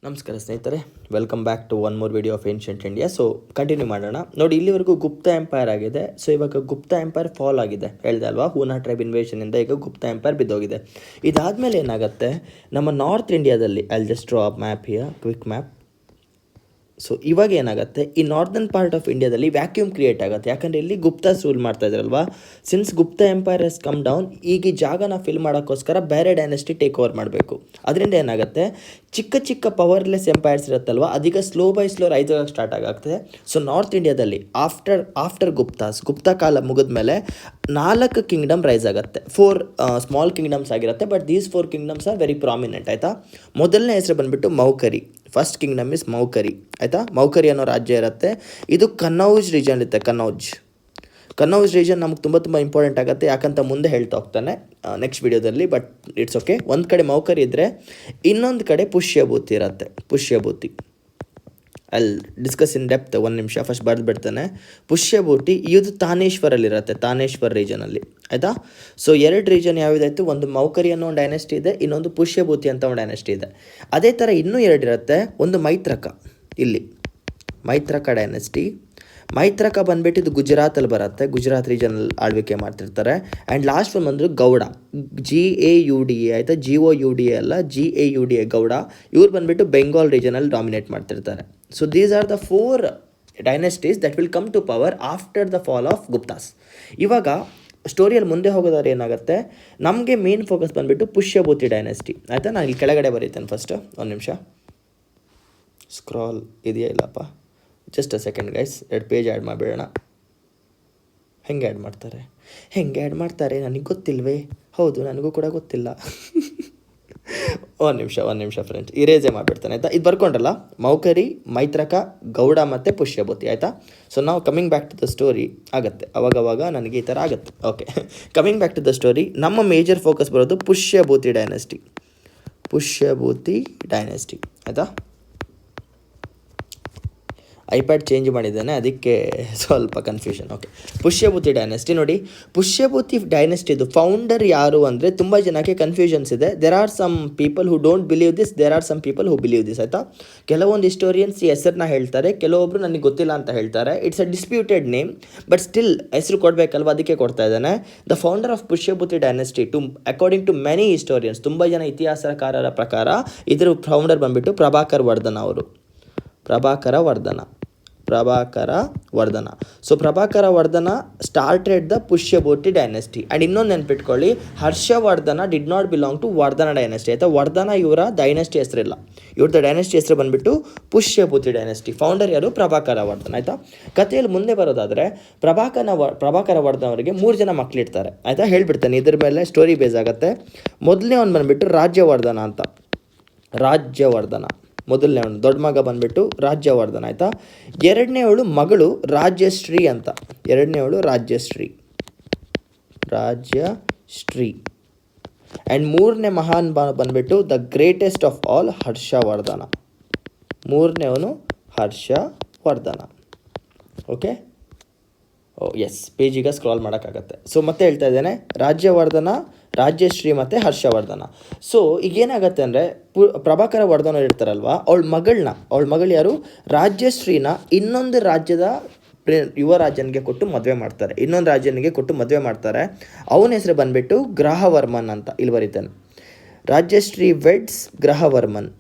ನಮಸ್ಕಾರ ಸ್ನೇಹಿತರೆ, welcome back to one more video of ancient India. So continue ಮಾಡೋಣ. ನೋಡಿ, ಇಲ್ಲಿವರೆಗೂ ಗುಪ್ತ ಎಂಪೈರ್ ಆಗಿದೆ. ಸೊ ಇವಾಗ ಗುಪ್ತ ಎಂಪೈರ್ ಫಾಲ್ ಆಗಿದೆ, ಹೇಳ್ದೆ ಅಲ್ವಾ? ಹೂನಾ ಟ್ರೈಬ್ ಇನ್ವೇಷನಿಂದ ಈಗ ಗುಪ್ತ ಎಂಪೈರ್ ಬಿದ್ದೋಗಿದೆ. ಇದಾದಮೇಲೆ ಏನಾಗುತ್ತೆ, ನಮ್ಮ ನಾರ್ತ್ ಇಂಡಿಯಾದಲ್ಲಿ I just draw map here, quick map. So ಇವಾಗ ಏನಾಗುತ್ತೆ, ಈ ನಾರ್ದನ್ ಪಾರ್ಟ್ ಆಫ್ ಇಂಡಿಯಾದಲ್ಲಿ ವ್ಯಾಕ್ಯೂಮ್ ಕ್ರಿಯೇಟ್ ಆಗುತ್ತೆ. ಯಾಕಂದರೆ ಇಲ್ಲಿ ಗುಪ್ತಾಸ್ ರೂಲ್ ಮಾಡ್ತಾ ಇದ್ರಲ್ವಾ. Since Gupta empire has come down, ಈಗ ಈ ಜಾಗನ ಫಿಲ್ ಮಾಡೋಕ್ಕೋಸ್ಕರ ಬೇರೆ ಡೈನೆಸ್ಟಿ ಟೇಕ್ ಓವರ್ ಮಾಡಬೇಕು. ಅದರಿಂದ ಏನಾಗುತ್ತೆ, ಚಿಕ್ಕ ಚಿಕ್ಕ ಪವರ್ಲೆಸ್ ಎಂಪೈರ್ಸ್ ಇರುತ್ತಲ್ವ, ಅದೀಗ ಸ್ಲೋ ಬೈ ಸ್ಲೋ ರೈಸ್ ಆಗೋಕ್ಕೆ ಸ್ಟಾರ್ಟ್ ಆಗುತ್ತೆ. ಸೊ ನಾರ್ತ್ ಇಂಡಿಯಾದಲ್ಲಿ ಆಫ್ಟರ್ ಗುಪ್ತಾ ಕಾಲ ಮುಗಿದ ಮೇಲೆ 4 ಕಿಂಗ್ಡಮ್ ರೈಸ್ ಆಗುತ್ತೆ. 4 ಸ್ಮಾಲ್ ಕಿಂಗ್ಡಮ್ಸ್ ಆಗಿರುತ್ತೆ, but these 4 kingdoms are very prominent. ಆಯಿತಾ? ಮೊದಲನೇ ಹೆಸರು ಬಂದುಬಿಟ್ಟು Maukhari. First kingdom is Maukhari. ಆಯಿತಾ? ಮೌಕರಿ ಅನ್ನೋ ರಾಜ್ಯ ಇರುತ್ತೆ. ಇದು ಕನ್ನೌಜ್ ರೀಜನ್ ಇರುತ್ತೆ. ಕನ್ನೌಜ್ ರೀಜನ್ ನಮಗೆ ತುಂಬ ಇಂಪಾರ್ಟೆಂಟ್ ಆಗುತ್ತೆ, ಯಾಕಂತ ಮುಂದೆ ಹೇಳ್ತಾ ಹೋಗ್ತಾನೆ ನೆಕ್ಸ್ಟ್ ವಿಡಿಯೋದಲ್ಲಿ. But it's okay. ಒಂದು ಕಡೆ ಮೌಕರಿ ಇದ್ದರೆ ಇನ್ನೊಂದು ಕಡೆ ಪುಷ್ಯಭೂತಿ ಇರುತ್ತೆ. ಪುಷ್ಯಭೂತಿ ಅಲ್ಲಿ ಡಿಸ್ಕಸ್ ಇನ್ ಡೆಪ್ತ್. ಒಂದು ನಿಮಿಷ, ಫಸ್ಟ್ ಬಿಡ್ತಾನೆ. ಪುಷ್ಯಭೂತಿ ಇದು ತಾನೇಶ್ವರಲ್ಲಿರುತ್ತೆ, ತಾನೇಶ್ವರ್ ರೀಜನಲ್ಲಿ. ಆಯಿತಾ? ಸೊ 2 ರೀಜನ್ ಯಾವುದಾಯಿತು, ಒಂದು ಮೌಕರಿ ಅನ್ನೋ ಒಂದು ಡೈನೆಸ್ಟಿ ಇದೆ, ಇನ್ನೊಂದು ಪುಷ್ಯಭೂತಿ ಅಂತ ಒಂದು ಡೈನೆಸ್ಟಿ ಇದೆ. ಅದೇ ಥರ ಇನ್ನೂ 2 ಇರುತ್ತೆ. ಒಂದು ಮೈತ್ರಕ, ಇಲ್ಲಿ ಮೈತ್ರಕ ಡೈನೆಸ್ಟಿ. ಮೈತ್ರಕ ಬಂದುಬಿಟ್ಟು ಇದು ಗುಜರಾತಲ್ಲಿ ಬರುತ್ತೆ, ಗುಜರಾತ್ ರೀಜನಲ್ಲಿ ಆಳ್ವಿಕೆ ಮಾಡ್ತಿರ್ತಾರೆ. ಆ್ಯಂಡ್ ಲಾಸ್ಟ್ ಒಂದು ಬಂದರು ಗೌಡ, GAUDA. ಆಯಿತಾ? GOUDA ಅಲ್ಲ, GAUDA ಗೌಡ. ಇವ್ರು ಬಂದುಬಿಟ್ಟು ಬೆಂಗಾಲ್ ರೀಜನಲ್ಲಿ ಡಾಮಿನೇಟ್ ಮಾಡ್ತಿರ್ತಾರೆ. So these are the 4 dynasties that will come to power after the fall of Guptas. ಇವಾಗ ಸ್ಟೋರಿಯಲ್ಲಿ ಮುಂದೆ ಹೋಗೋದಾದ್ರೆ ಏನಾಗುತ್ತೆ, ನಮಗೆ ಮೇನ್ ಫೋಕಸ್ ಬಂದುಬಿಟ್ಟು ಪುಷ್ಯಭೂತಿ ಡೈನೆಸ್ಟಿ. ಆಯಿತಾ? ನಾನು ಇಲ್ಲಿ ಕೆಳಗಡೆ ಬರೀತೇನೆ ಫಸ್ಟ್. ಒಂದು ನಿಮಿಷ, ಸ್ಕ್ರಾಲ್ ಇದೆಯಾ ಇಲ್ಲಪ್ಪ, just a second guys. 2 page add ಮಾಡಿಬಿಡೋಣ. ಹೆಂಗೆ ಆ್ಯಡ್ ಮಾಡ್ತಾರೆ ನನಗೆ ಗೊತ್ತಿಲ್ವೇ? ಹೌದು, ನನಗೂ ಕೂಡ ಗೊತ್ತಿಲ್ಲ. ಒಂದು ನಿಮಿಷ ಫ್ರೆಂಡ್ಸ್, ಇರೇಜೆ ಮಾಡಿಬಿಡ್ತಾನೆ. ಆಯಿತಾ? ಇದು ಬರ್ಕೊಂಡ್ರಲ್ಲ, ಮೌಕರಿ, ಮೈತ್ರಕ, ಗೌಡ ಮತ್ತು ಪುಷ್ಯಭೂತಿ. ಆಯಿತಾ? ಸೊ ನಾವು coming back to the story ಆಗುತ್ತೆ. ಅವಾಗವಾಗ ನನಗೆ ಈ ಥರ ಆಗುತ್ತೆ. Okay, coming back to the story. ನಮ್ಮ ಮೇಜರ್ ಫೋಕಸ್ ಬರೋದು ಪುಷ್ಯಭೂತಿ ಡೈನೆಸ್ಟಿ. ಆಯಿತಾ? ಐಪ್ಯಾಡ್ ಚೇಂಜ್ ಮಾಡಿದ್ದಾನೆ, ಅದಕ್ಕೆ ಸ್ವಲ್ಪ ಕನ್ಫ್ಯೂಷನ್. Okay, Pushyabhuti dynasty. ನೋಡಿ, ಪುಷ್ಯಭೂತಿ ಡೈನೆಸ್ಟಿದು ಫೌಂಡರ್ ಯಾರು ಅಂದರೆ ತುಂಬ ಜನಕ್ಕೆ ಕನ್ಫ್ಯೂಷನ್ಸ್ ಇದೆ. There are some people who don't believe this, there are some people who believe this. ಆಯಿತಾ? ಕೆಲವೊಂದು ಹಿಸ್ಟೋರಿಯನ್ಸ್ ಈ ಹೆಸರನ್ನ ಹೇಳ್ತಾರೆ, ಕೆಲವೊಬ್ಬರು ನನಗೆ ಗೊತ್ತಿಲ್ಲ ಅಂತ ಹೇಳ್ತಾರೆ. It's a disputed name, but still ಹೆಸರು ಕೊಡಬೇಕಲ್ವ, ಅದಕ್ಕೆ ಕೊಡ್ತಾ ಇದ್ದಾನೆ. The founder of Pushyabhuti dynasty according to many historians, ತುಂಬ ಜನ ಇತಿಹಾಸಕಾರರ ಪ್ರಕಾರ ಇದರ ಫೌಂಡರ್ ಬಂದುಬಿಟ್ಟು ಪ್ರಭಾಕರ ವರ್ಧನ ಅವರು. Prabhakara Vardhana. So Prabhakara Vardhana started the Pushyabhuti dynasty. And ಇನ್ನೊಂದು ನೆನ್ಪಿಟ್ಕೊಳ್ಳಿ, Harshavardhana did not belong to Vardhana dynasty. ಆಯಿತಾ? ವರ್ಧನ ಇವರ ಡೈನೆಸ್ಟಿ ಹೆಸರಿಲ್ಲ, ಇವ್ರದ್ದು ಡೈನೆಸ್ಟಿ ಹೆಸರು ಬಂದುಬಿಟ್ಟು ಪುಷ್ಯಭೂತಿ ಡೈನೆಸ್ಟಿ. ಫೌಂಡರ್ ಯಾರು? ಪ್ರಭಾಕರ ವರ್ಧನ. ಆಯಿತಾ? ಕಥೆಯಲ್ಲಿ ಮುಂದೆ ಬರೋದಾದರೆ ಪ್ರಭಾಕರ ವರ್ಧನ ಅವರಿಗೆ 3 ಜನ ಮಕ್ಕಳಿರ್ತಾರೆ. ಆಯಿತಾ? ಹೇಳ್ಬಿಡ್ತಾನೆ, ಇದ್ರ ಮೇಲೆ ಸ್ಟೋರಿ ಬೇಸ್ ಆಗುತ್ತೆ. ಮೊದಲನೇ ಒಂದು ಬಂದುಬಿಟ್ಟು ರಾಜ್ಯವರ್ಧನ ಅಂತ. ಮೊದಲನೇ ಅವನು ದೊಡ್ಡ ಮಗ ಬಂದುಬಿಟ್ಟು ರಾಜ್ಯವರ್ಧನ. ಆಯಿತಾ? ಎರಡನೇವಳು ಮಗಳು ರಾಜ್ಯಶ್ರೀ ಅಂತ. ರಾಜ್ಯಶ್ರೀ. ಆ್ಯಂಡ್ ಮೂರನೇ ಮಹಾನ್ ಬಂದುಬಿಟ್ಟು the greatest of all Harshavardhana. ಮೂರನೇವನು ಹರ್ಷವರ್ಧನ. ಓಕೆ, ಎಸ್, ಪೇಜಿಗೆ ಸ್ಕ್ರಾಲ್ ಮಾಡೋಕ್ಕಾಗತ್ತೆ. ಸೊ ಮತ್ತೆ ಹೇಳ್ತಾ ಇದ್ದೇನೆ, ರಾಜ್ಯವರ್ಧನ, ರಾಜ್ಯಶ್ರೀ ಮತ್ತು ಹರ್ಷವರ್ಧನ. ಸೊ ಈಗೇನಾಗತ್ತೆ ಅಂದರೆ, ಪ್ರಭಾಕರ ವರ್ಧನ ಇರ್ತಾರಲ್ವ, ಅವಳ ಮಗಳು ಯಾರು? ರಾಜ್ಯಶ್ರೀನ ಇನ್ನೊಂದು ರಾಜ್ಯದ ಯುವರಾಜನಿಗೆ ಕೊಟ್ಟು ಮದುವೆ ಮಾಡ್ತಾರೆ. ಅವನ ಹೆಸರು ಬಂದುಬಿಟ್ಟು ಗ್ರಹವರ್ಮನ್ ಅಂತ. ಇಲ್ಲಿ ಬರೀತಾನೆ, ರಾಜ್ಯಶ್ರೀ ವೆಡ್ಸ್ ಗ್ರಹವರ್ಮನ್.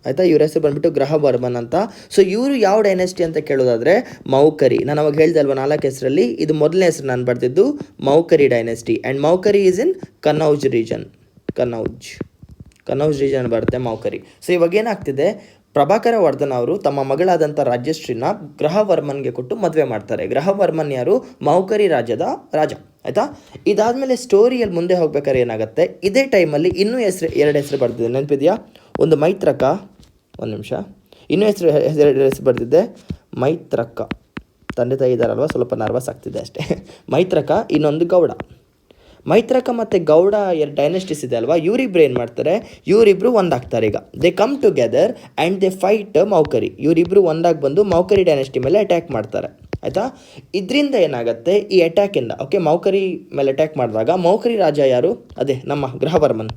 ಆಯಿತಾ? ಇವ್ರ ಹೆಸರು ಬಂದುಬಿಟ್ಟು ಗ್ರಹವರ್ಮನ್ ಅಂತ. ಸೊ ಇವರು ಯಾವ ಡೈನೆಸ್ಟಿ ಅಂತ ಕೇಳೋದಾದರೆ ಮೌಕರಿ. ನಾನು ಅವಾಗ ಹೇಳ್ದೆ ಅಲ್ವ 4 ಹೆಸರಲ್ಲಿ, ಇದು ಮೊದಲನೇ ಹೆಸರು ನಾನು ಬರ್ತಿದ್ದು Maukhari dynasty. And Maukhari is in Kannauj region ಬರುತ್ತೆ ಮೌಕರಿ. ಸೊ ಇವಾಗ ಏನಾಗ್ತಿದೆ, ಪ್ರಭಾಕರ ವರ್ಧನ ಅವರು ತಮ್ಮ ಮಗಳಾದಂಥ ರಾಜ್ಯಶ್ರೀನ ಗ್ರಹವರ್ಮನ್ಗೆ ಕೊಟ್ಟು ಮದುವೆ ಮಾಡ್ತಾರೆ. ಗ್ರಹವರ್ಮನ್ ಯಾರು? ಮೌಕರಿ ರಾಜ್ಯದ ರಾಜ. ಆಯಿತಾ? ಇದಾದಮೇಲೆ ಸ್ಟೋರಿಯಲ್ಲಿ ಮುಂದೆ ಹೋಗ್ಬೇಕಾದ್ರೆ ಏನಾಗುತ್ತೆ, ಇದೇ ಟೈಮಲ್ಲಿ ಇನ್ನೂ 2 ಹೆಸರು ಬರ್ತಿದೆ, ನೆನಪಿದೆಯಾ? ಒಂದು ಮೈತ್ರಕ, ಒಂದು ನಿಮಿಷ, ಇನ್ನೂ ಹೆಸರು ಬರ್ತಿದ್ದೆ ಮೈತ್ರಕ. ತಂದೆ ತಾಯಿ ಇದ್ದಾರಲ್ವ, ಸ್ವಲ್ಪ ನರ್ವಸ್ ಆಗ್ತಿದೆ ಅಷ್ಟೇ. ಮೈತ್ರಕ, ಇನ್ನೊಂದು ಗೌಡ. ಮೈತ್ರಕ ಮತ್ತು ಗೌಡ 2 ಡೈನೆಸ್ಟೀಸ್ ಇದೆ ಅಲ್ವಾ, ಇವರಿಬ್ರು ಏನು ಮಾಡ್ತಾರೆ, ಇವರಿಬ್ರು ಒಂದಾಗ್ತಾರೆ. ಈಗ they come together and they fight Maukhari. ಇವರಿಬ್ರು ಒಂದಾಗಿ ಬಂದು ಮೌಕರಿ ಡೈನೆಸ್ಟಿ ಮೇಲೆ ಅಟ್ಯಾಕ್ ಮಾಡ್ತಾರೆ. ಆಯಿತಾ? ಇದರಿಂದ ಏನಾಗುತ್ತೆ, ಈ ಅಟ್ಯಾಕಿಂದ ಮೌಕರಿ ಮೇಲೆ ಅಟ್ಯಾಕ್ ಮಾಡಿದಾಗ, ಮೌಕರಿ ರಾಜ ಯಾರು? ಅದೇ ನಮ್ಮ ಗ್ರಹವರ್ಮನ್.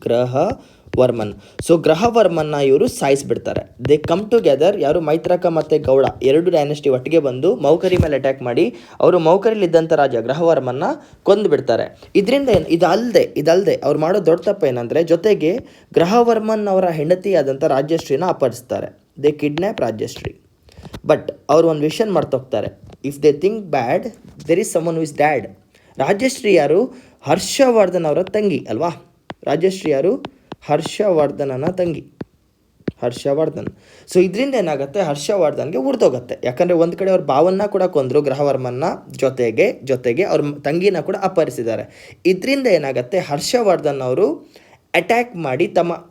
ಗ್ರಹವರ್ಮನ್. ಸೊ ಗ್ರಹವರ್ಮನ್ನ ಇವರು ಸಾಯಿಸಿಬಿಡ್ತಾರೆ. ದೇ ಕಮ್ ಟುಗೆದರ್, ಯಾರು ಮೈತ್ರಕ ಮತ್ತು ಗೌಡ ಎರಡು ಡೈನೆಸ್ಟಿ ಒಟ್ಟಿಗೆ ಬಂದು ಮೌಕರಿ ಮೇಲೆ ಅಟ್ಯಾಕ್ ಮಾಡಿ ಅವರು ಮೌಕರಿಲಿದ್ದಂಥ ರಾಜ ಗ್ರಹವರ್ಮನ್ನ ಕೊಂದು ಬಿಡ್ತಾರೆ. ಇದರಿಂದ ಇದಲ್ಲದೆ ಅವ್ರು ಮಾಡೋ ದೊಡ್ಡ ತಪ್ಪು ಏನಂದರೆ, ಜೊತೆಗೆ ಗ್ರಹವರ್ಮನ್ ಅವರ ಹೆಂಡತಿಯಾದಂಥ ರಾಜ್ಯಶ್ರೀನ ಅಪಹರಿಸ್ತಾರೆ. They kidnap Rajyashri. ಬಟ್ ಅವರು ಒಂದು ವಿಷನ್ ಮರ್ತೋಗ್ತಾರೆ. If they think bad, there is someone who is dad. Rajyashri ಯಾರು? ಹರ್ಷವರ್ಧನ್ ಅವರ ತಂಗಿ ಅಲ್ವಾ? ರಾಜ್ಯಶ್ರೀ ಯಾರು? ಹರ್ಷವರ್ಧನನ ತಂಗಿ, ಹರ್ಷವರ್ಧನ್. ಸೊ ಇದರಿಂದ ಏನಾಗುತ್ತೆ, ಹರ್ಷವರ್ಧನ್ಗೆ ಉಡ್ದೋಗುತ್ತೆ. ಯಾಕಂದರೆ ಒಂದು ಕಡೆ ಅವ್ರ ಭಾವನ್ನ ಕೂಡ ಕೊಂದರು ಗ್ರಹವರ್ಮನ್ನ, ಜೊತೆಗೆ ಅವ್ರ ತಂಗಿನ ಕೂಡ ಅಪಹರಿಸಿದ್ದಾರೆ. ಇದರಿಂದ ಏನಾಗುತ್ತೆ, ಹರ್ಷವರ್ಧನ್ ಅವರು ಅಟ್ಯಾಕ್ ಮಾಡಿ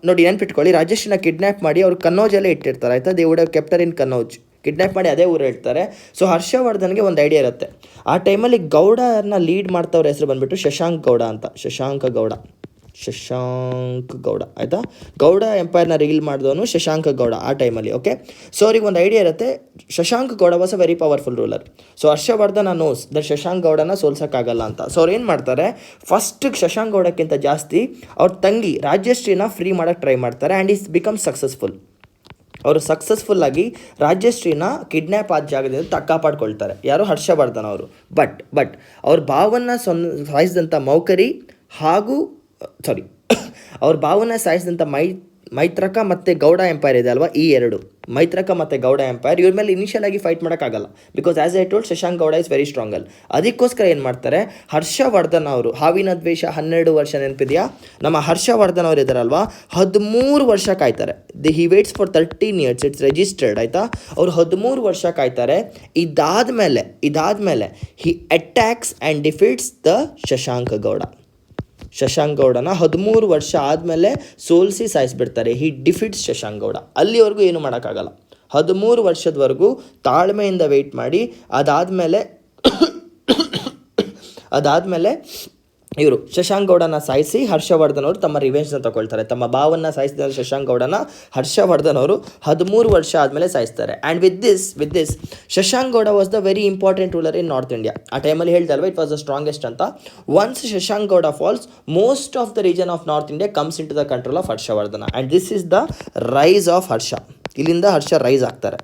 ನೋಡಿ ನೆನ್ಪಿಟ್ಕೊಳ್ಳಿ, ರಾಜೇಶ್ನ ಕಿಡ್ನ್ಯಾಪ್ ಮಾಡಿ ಅವ್ರು ಕನ್ನೌಜಲ್ಲೇ ಇಟ್ಟಿರ್ತಾರೆ ಆಯಿತಾ. They would have kept her in Kannauj. Kidnap ಮಾಡಿ ಅದೇ ಊರು ಇರ್ತಾರೆ. ಸೊ ಹರ್ಷವರ್ಧನ್ಗೆ ಒಂದು ಐಡಿಯಾ ಇರುತ್ತೆ. ಆ ಟೈಮಲ್ಲಿ ಗೌಡನ ಲೀಡ್ ಮಾಡ್ತವ್ರ ಹೆಸರು ಬಂದುಬಿಟ್ಟು ಶಶಾಂಕ್ ಗೌಡ ಅಂತ. ಶಶಾಂಕ್ ಗೌಡ ಆಯಿತಾ. ಗೌಡ ಎಂಪೈರ್ನ ರೀಲ್ ಮಾಡಿದವನು ಶಶಾಂಕ ಗೌಡ ಆ ಟೈಮಲ್ಲಿ. ಓಕೆ, ಸೊ ಅವ್ರಿಗೆ ಒಂದು ಐಡಿಯಾ ಇರುತ್ತೆ, Shashank Gauda was a very powerful ruler. So Harshavardhan knows that Shashank ಗೌಡನ ಸೋಲ್ಸೋಕ್ಕಾಗಲ್ಲ ಅಂತ. ಸೊ ಅವ್ರು ಏನು ಮಾಡ್ತಾರೆ, ಫಸ್ಟ್ ಶಶಾಂಕ್ ಗೌಡಕ್ಕಿಂತ ಜಾಸ್ತಿ ಅವ್ರ ತಂಗಿ ರಾಜ್ಯಶ್ರೀನ ಫ್ರೀ ಮಾಡೋಕ್ಕೆ ಟ್ರೈ ಮಾಡ್ತಾರೆ. And is become successful. ಅವರು ಸಕ್ಸಸ್ಫುಲ್ಲಾಗಿ ರಾಜ್ಯಶ್ರೀನ ಕಿಡ್ನ್ಯಾಪ್ ಆದ ಜಾಗದಿಂದ ಕಾಪಾಡ್ಕೊಳ್ತಾರೆ. ಯಾರು? ಹರ್ಷವರ್ಧನ್ ಅವರು. ಬಟ್ ಅವ್ರ ಭಾವನ್ನ ಸಾಯಿಸಿದಂಥ ಮೌಕರಿ ಹಾಗೂ ಅವ್ರ ಭಾವನ ಸಾಯಿಸಿದಂಥ ಮೈತ್ರಕ ಮತ್ತು ಗೌಡ ಎಂಪೈರ್ ಇದೆ ಅಲ್ವಾ, ಈ ಎರಡು ಮೈತ್ರಕ ಮತ್ತು ಗೌಡ ಎಂಪೈರ್ ಇವ್ರ ಮೇಲೆ ಇನಿಷಿಯಲ್ ಆಗಿ ಫೈಟ್ ಮಾಡೋಕ್ಕಾಗಲ್ಲ. Because as I told, Shashank Gowda is very ಸ್ಟ್ರಾಂಗಲ್. ಅದಕ್ಕೋಸ್ಕರ ಏನು ಮಾಡ್ತಾರೆ, ಹರ್ಷವರ್ಧನ್ ಅವರು, ಹಾವಿನ ದ್ವೇಷ 12 ವರ್ಷ ನೆನಪಿದೆಯಾ? ನಮ್ಮ ಹರ್ಷವರ್ಧನ್ ಅವರು ಇದ್ದಾರಲ್ವಾ, 13 ವರ್ಷ ಕಾಯ್ತಾರೆ. He waits for 13 years, it's registered ಆಯಿತಾ. ಅವ್ರು 13 ವರ್ಷ ಕಾಯ್ತಾರೆ. ಇದಾದಮೇಲೆ he attacks and defeats the Shashank ಗೌಡನ 13 ವರ್ಷ ಆದಮೇಲೆ ಸೋಲಿಸಿ ಸಾಯಿಸಿಬಿಡ್ತಾರೆ. He defeats Shashank Gauda. ಅಲ್ಲಿವರೆಗೂ ಏನು ಮಾಡೋಕ್ಕಾಗಲ್ಲ. 13 ವರ್ಷದವರೆಗೂ ತಾಳ್ಮೆಯಿಂದ ವೆಯ್ಟ್ ಮಾಡಿ ಅದಾದಮೇಲೆ ಇವರು ಶಶಾಂಕ್ ಗೌಡನ ಸಾಯಿಸಿ ಹರ್ಷವರ್ಧನ್ ಅವರು ತಮ್ಮ ರಿವೆಂಜ್ನ ತಗೊಳ್ತಾರೆ. ತಮ್ಮ ಭಾವನ್ನ ಸಾಯಿಸಿದ ಶಶಾಂಕ್ ಗೌಡನ ಹರ್ಷವರ್ಧನ್ ಅವರು 13 ವರ್ಷ ಆದಮೇಲೆ ಸಾಯಿಸ್ತಾರೆ. And with this Shashank Gauda was the very important ruler in north India. ಆ ಟೈಮಲ್ಲಿ ಹೇಳ್ದಲ್ವ, ಇಟ್ ವಾಸ್ ದ ಸ್ಟ್ರಾಂಗೆಸ್ಟ್ ಅಂತ. Once Shashank Gauda falls, most of the region of north India comes into the control of Harshavardhana. And this is the rise of Harsha. ಇಲ್ಲಿಂದ ಹರ್ಷ ರೈಸ್ ಆಗ್ತಾರೆ.